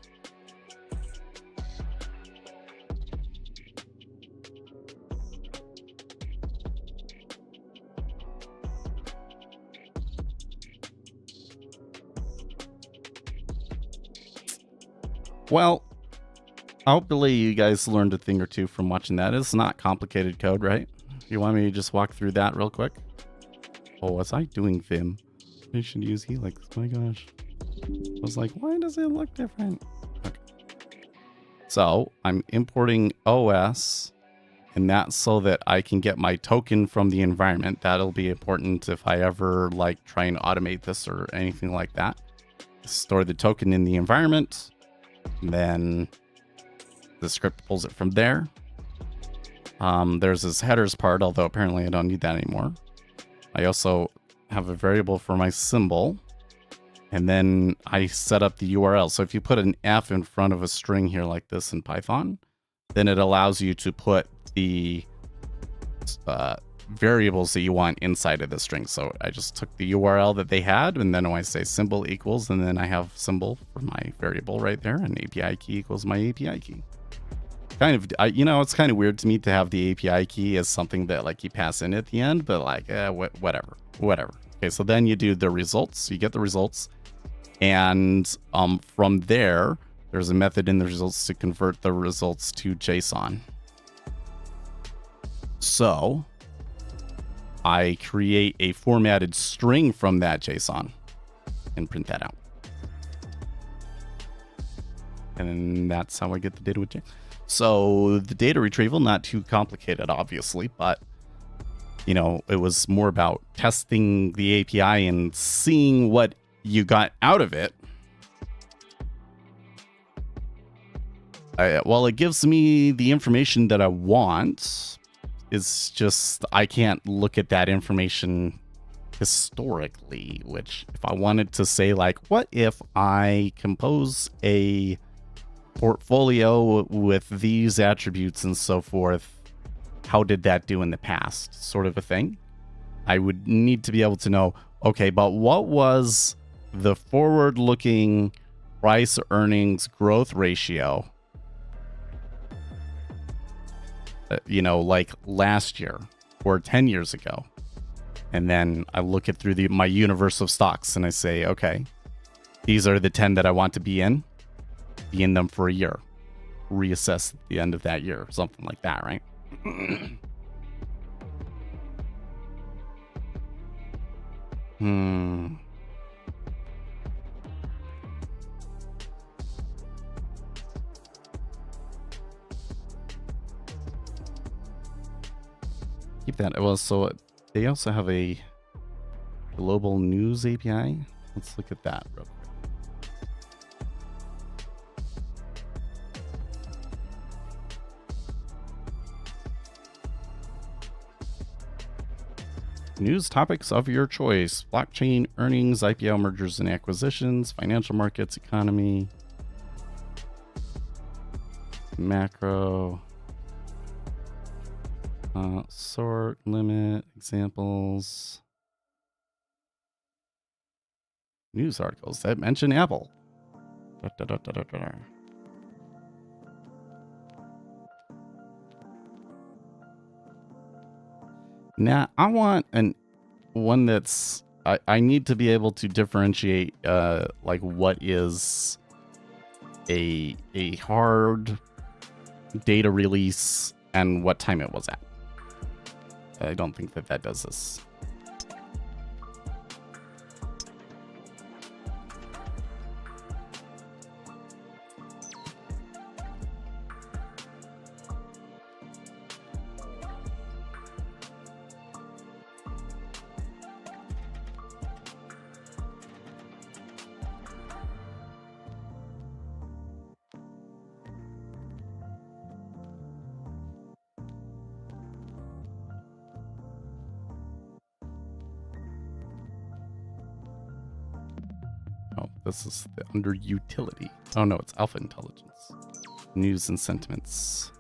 Well, hopefully you guys learned a thing or two from watching that. It's not complicated code, right? You want me to just walk through that real quick? Oh, was I doing Vim? I should use Helix. My gosh. I was like, why does it look different? Okay. So I'm importing OS, and that's so that I can get my token from the environment. That'll be important if I ever like try and automate this or anything like that. Store the token in the environment, then the script pulls it from there. There's this headers part, although apparently I don't need that anymore. I also have a variable for my symbol, and then I set up the URL. So if you put an F in front of a string here like this in Python, then it allows you to put the variables that you want inside of the string. So I just took the URL that they had, and then I say symbol equals, and then I have symbol for my variable right there, and API key equals my API key. Kind of, it's kind of weird to me to have the API key as something that like you pass in at the end, but like, whatever. Okay, so then you do the results, you get the results, and from there's a method in the results to convert the results to JSON. So I create a formatted string from that JSON and print that out. And that's how I get the data with JSON. So the data retrieval, not too complicated, obviously, but it was more about testing the API and seeing what you got out of it. Well, it gives me the information that I want. It's just I can't look at that information historically, which if I wanted to say like, what if I compose a portfolio with these attributes and so forth, how did that do in the past, sort of a thing? I would need to be able to know, okay, but what was the forward-looking price earnings growth ratio, like last year or 10 years ago? And then I look at through my universe of stocks and I say, okay, these are the 10 that I want to be in them for a year, reassess at the end of that year, something like that, right? Keep that. Well, so they also have a global news API. Let's look at that real quick. News topics of your choice: blockchain, earnings, IPO, mergers and acquisitions, financial markets, economy, macro, sort, limit, examples, news articles that mention Apple. Now, I want one that's I need to be able to differentiate like what is a hard data release and what time it was at. I don't think that does this. This is under utility. Oh no, it's alpha intelligence. News and sentiments.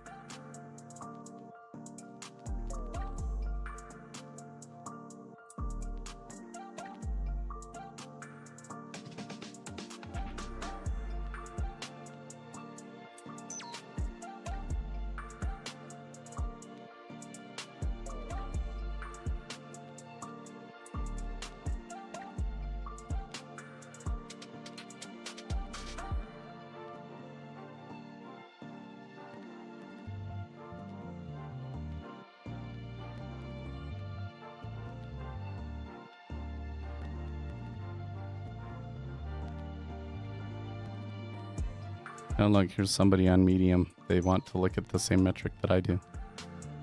Oh, look, here's somebody on Medium. They want to look at the same metric that I do.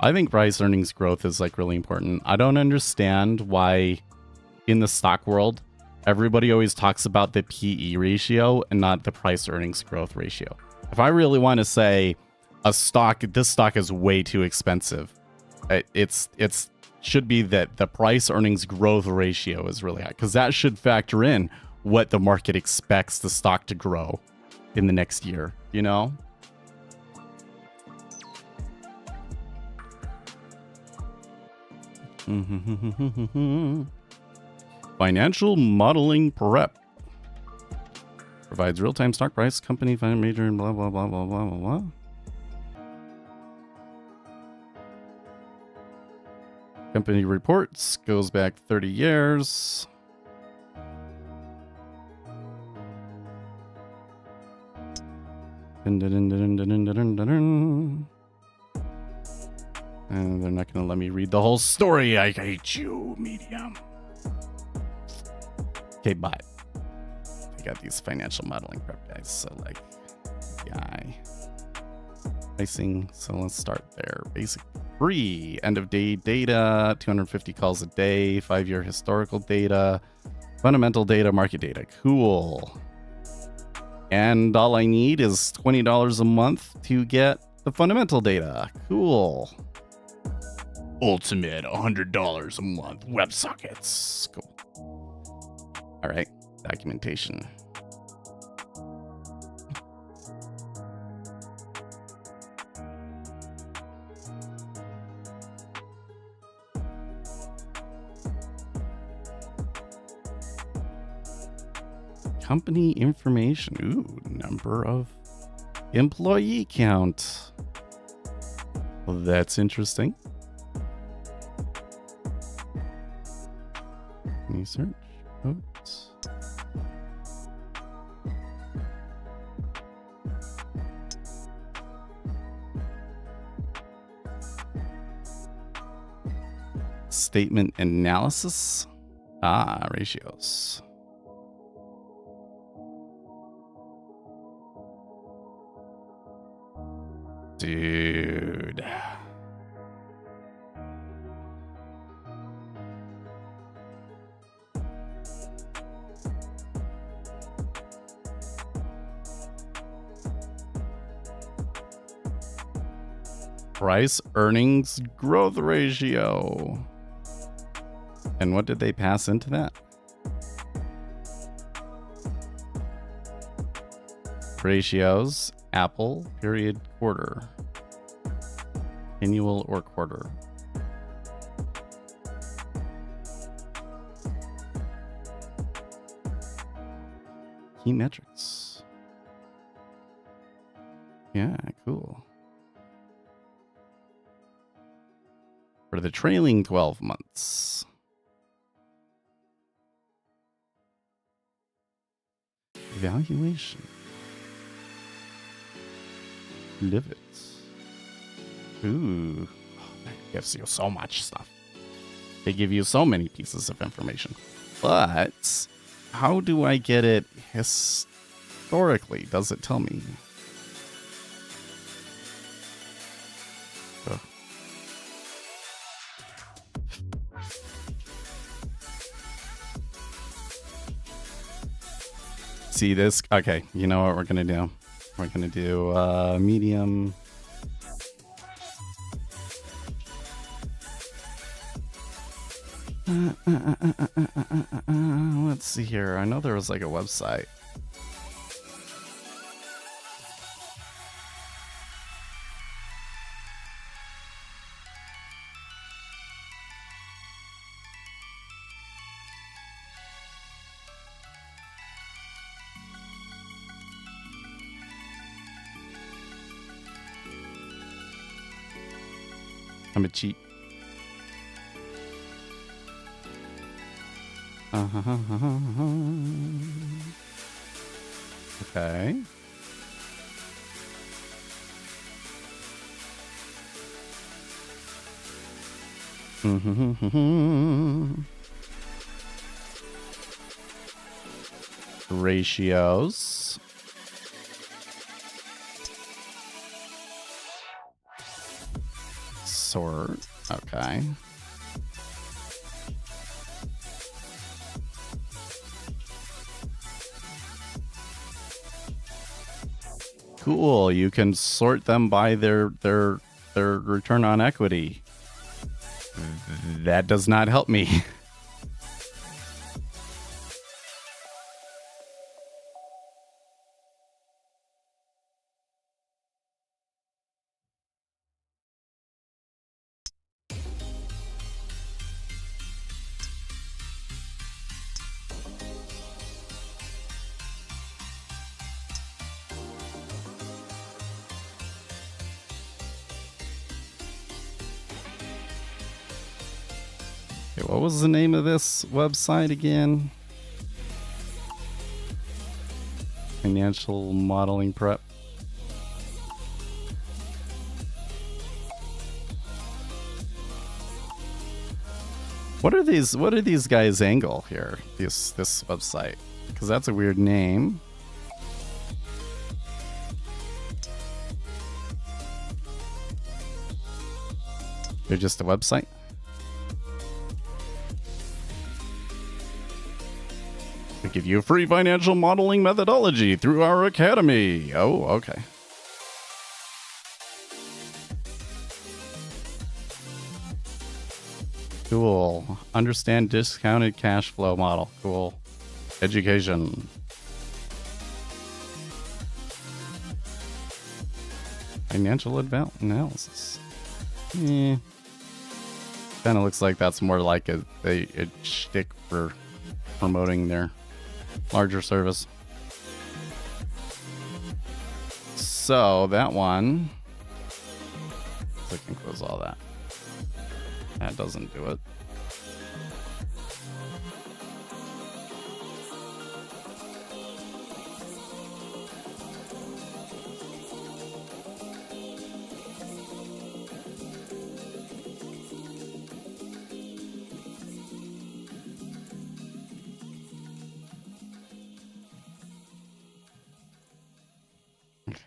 I think price earnings growth is like really important. I don't understand why in the stock world, everybody always talks about the PE ratio and not the price earnings growth ratio. If I really want to say this stock is way too expensive, it's should be that the price earnings growth ratio is really high, because that should factor in what the market expects the stock to grow in the next year, you know? Financial modeling prep provides real-time stock price, company, major, and blah, blah, blah, blah, blah, blah, blah. Company reports goes back 30 years. And they're not going to let me read the whole story. I hate you, Medium. Okay, but I got these financial modeling prep guys. So, like, guy. Pricing. So, let's start there. Basic free. End of day data. 250 calls a day. 5-year historical data. Fundamental data. Market data. Cool. And all I need is $20 a month to get the fundamental data. Cool. Ultimate $100 a month. WebSockets. Cool. All right. Documentation. Company information. Ooh, number of employee count. Well, that's interesting. Research. Oops. Statement analysis. Ah, ratios. Dude. Price earnings growth ratio. And what did they pass into that? Ratios, Apple, period, quarter. Annual or quarter. Key metrics. Yeah, cool. For the trailing 12 months. Evaluation. Live it. Ooh. That gives you so much stuff. They give you so many pieces of information. But how do I get it historically? Does it tell me? Ugh. See this? Okay, you know what we're gonna do? We're gonna do medium. Let's see here. I know there was like a website. I'm a cheat. Okay. Ratios. sort. Okay. Cool. You can sort them by their return on equity. That does not help me. Okay, what was the name of this website again? Financial modeling prep. What are these guys' angle here? This website, because that's a weird name. They're just a website. We give you a free financial modeling methodology through our academy. Oh, okay. Cool. Understand discounted cash flow model. Cool. Education. Financial analysis. Kind of looks like that's more like a shtick for promoting their larger service. So that one, click and close all that. That doesn't do it.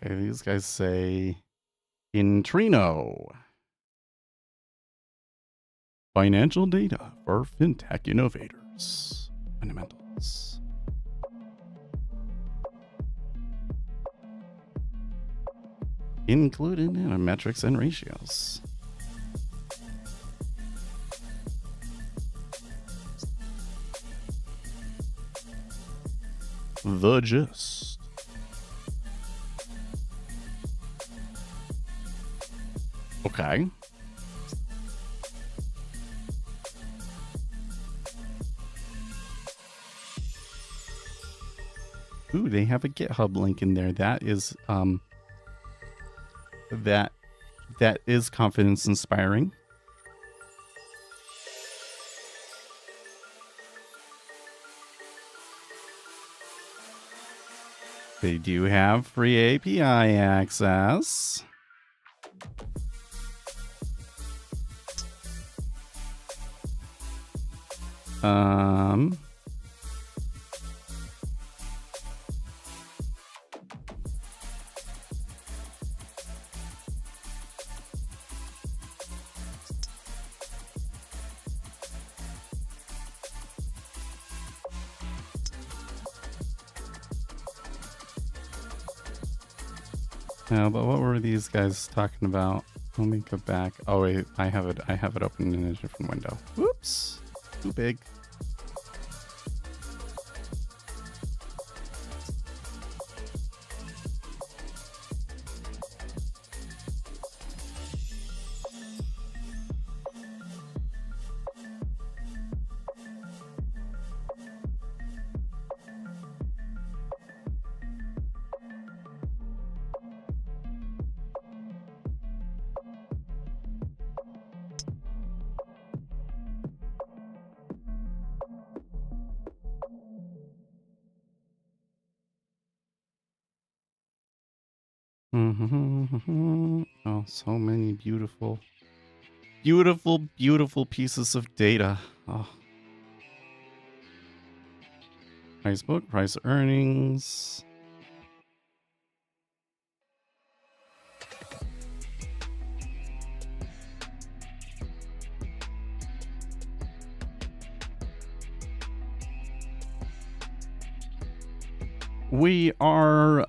Okay, these guys say Intrino. Financial data for fintech innovators. Fundamentals. Included in our metrics and ratios. The gist. Okay. Ooh, they have a GitHub link in there. That is that is confidence inspiring. They do have free API access. No, but what were these guys talking about? Let me go back. Oh wait, I have it open in a different window. Whoops. Too big. Oh, so many beautiful pieces of data. Oh. Price book, price earnings. We are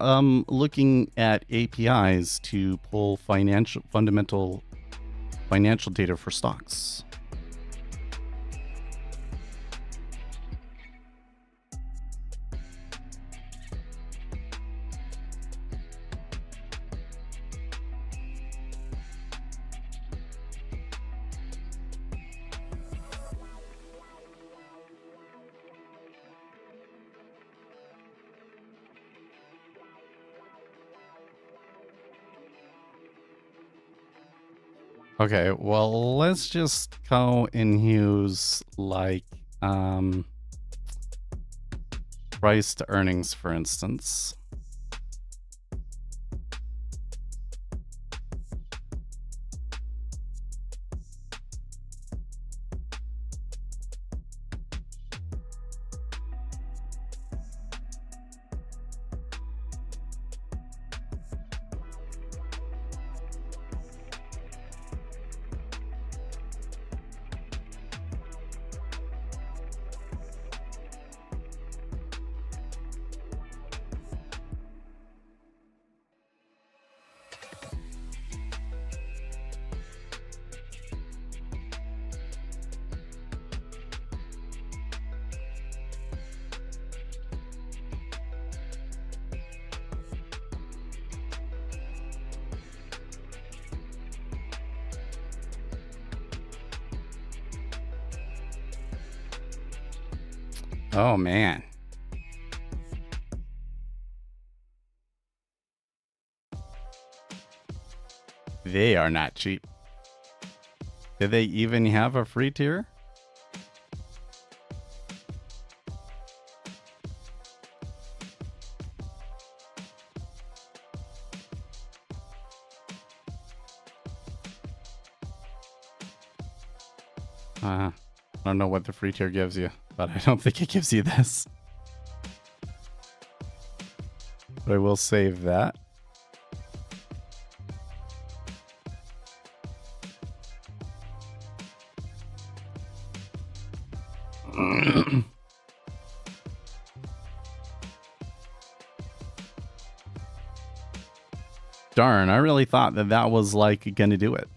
looking at APIs to pull fundamental financial data for stocks. Okay, well, let's just go and use like price to earnings, for instance. Oh, man. They are not cheap. Did they even have a free tier? I don't know what the free tier gives you, but I don't think it gives you this. But I will save that. Darn, I really thought that that was like gonna do it.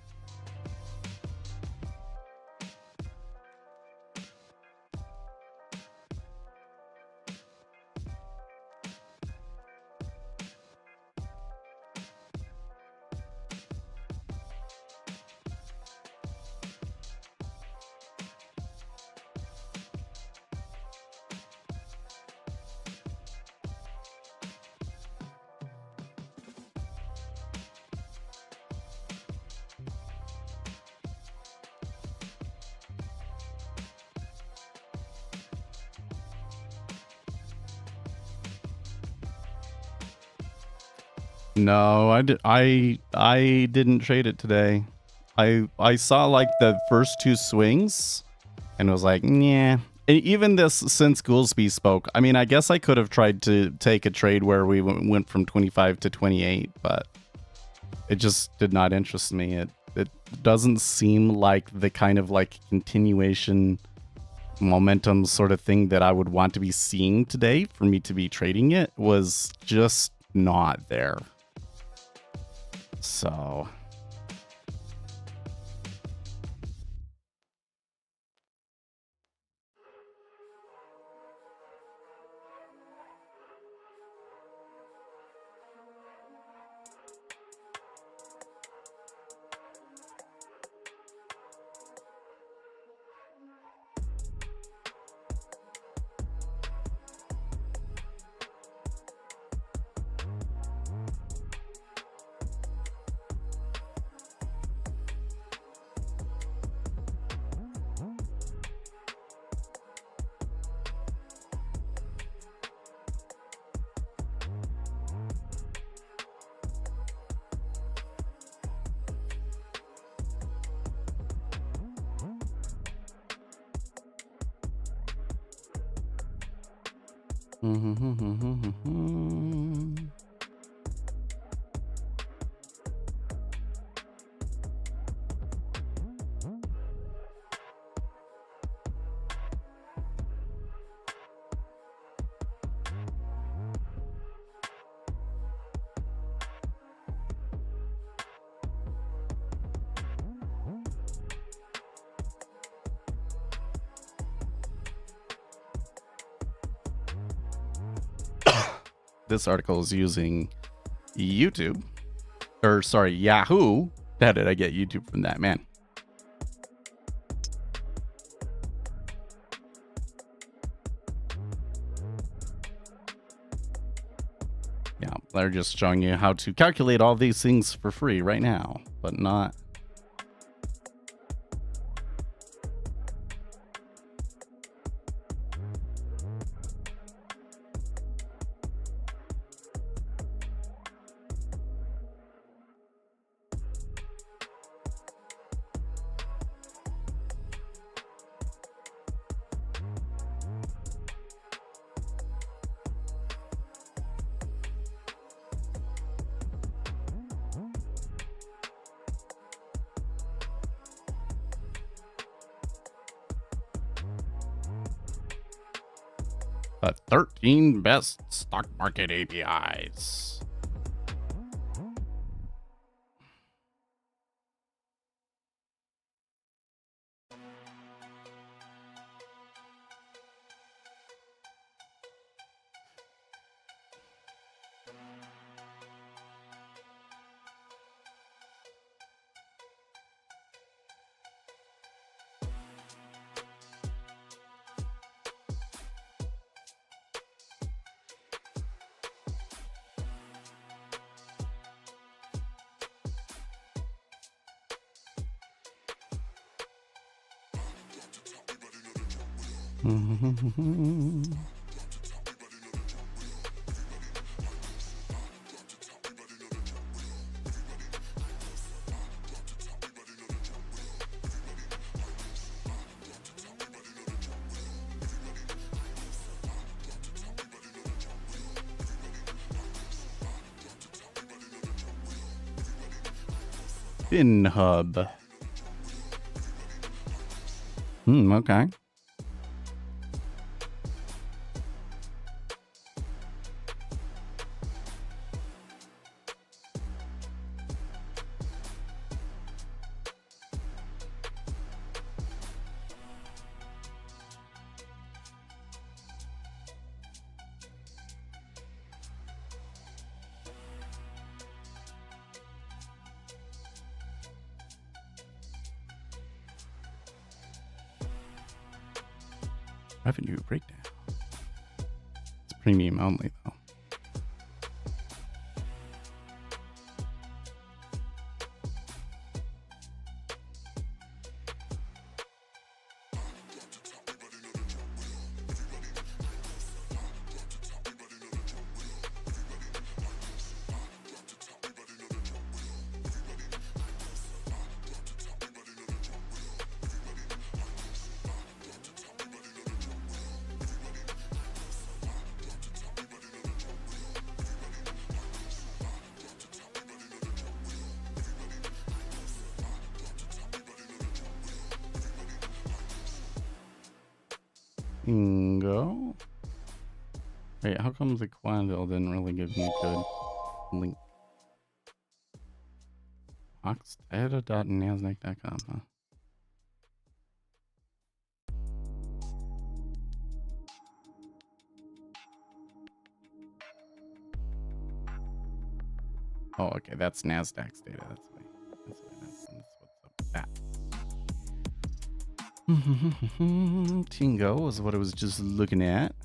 No, I didn't trade it today. I saw like the first two swings and was like, yeah. Even this since Goolsby spoke. I mean, I guess I could have tried to take a trade where we went from 25 to 28, but it just did not interest me. It doesn't seem like the kind of like continuation momentum sort of thing that I would want to be seeing today for me to be trading it was just not there. So This article is using YouTube, or sorry, Yahoo. How did I get YouTube from that, man? Yeah, they're just showing you how to calculate all these things for free right now, but not. The 13 best stock market APIs. FinHub. Okay. Revenue breakdown. It's premium only, though. Bingo. Wait, how come the Quandil didn't really give me a good link? Oxdata.nasdaq.com, huh? Oh, okay, that's Nasdaq's data. That's what's up with that. Tingo is what I was just looking at.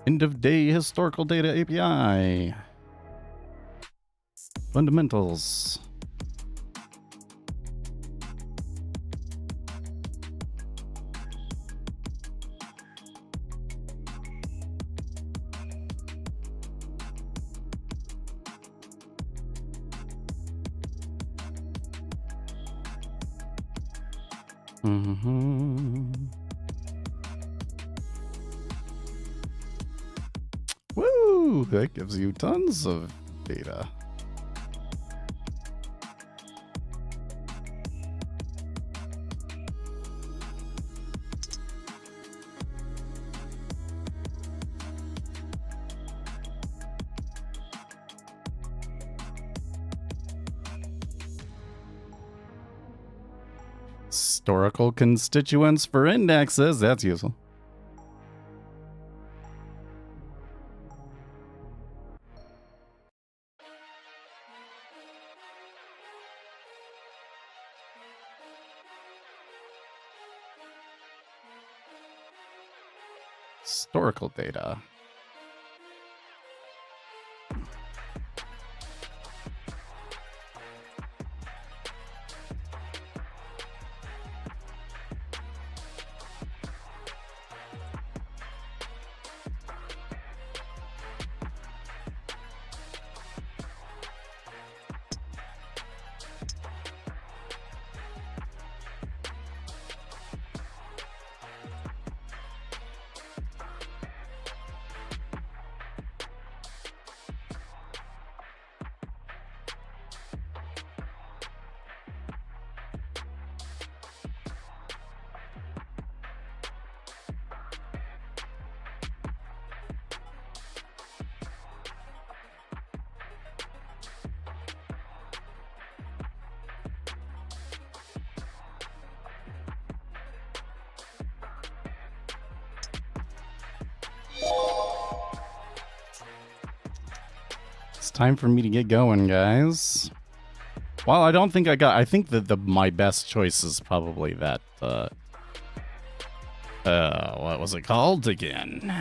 End of day historical data API. Fundamentals. Woo! That gives you tons of data. Historical constituents for indexes. That's useful. Historical data. It's time for me to get going, guys. Well, I don't think I think that my best choice is probably that, what was it called again?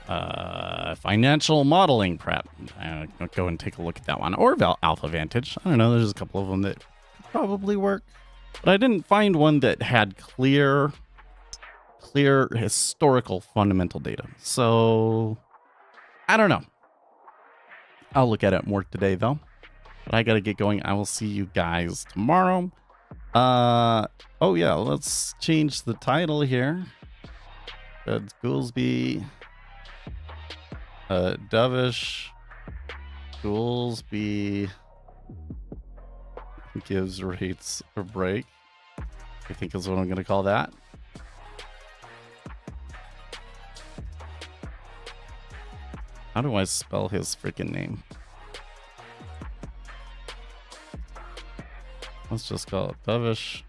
Financial modeling prep. I'll go and take a look at that one. Or Alpha Vantage. I don't know, there's a couple of them that could probably work. But I didn't find one that had clear historical fundamental data. So, I don't know. I'll look at it more today, though. But I gotta get going. I will see you guys tomorrow. Oh yeah, let's change the title here. Goolsby, Dovish, Goolsby gives rates a break, I think is what I'm gonna call that. How do I spell his freaking name? Let's just call it Dovish.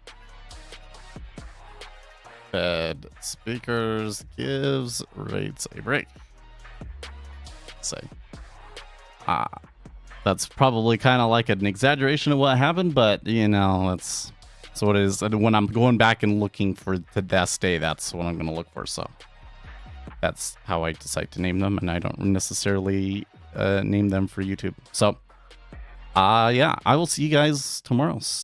Fed speakers gives rates a break. Say. That's probably kind of like an exaggeration of what happened, but you know, that's what it is. And when I'm going back and looking for the best day, that's what I'm going to look for. So that's how I decide to name them, and I don't necessarily name them for YouTube. So, yeah, I will see you guys tomorrow.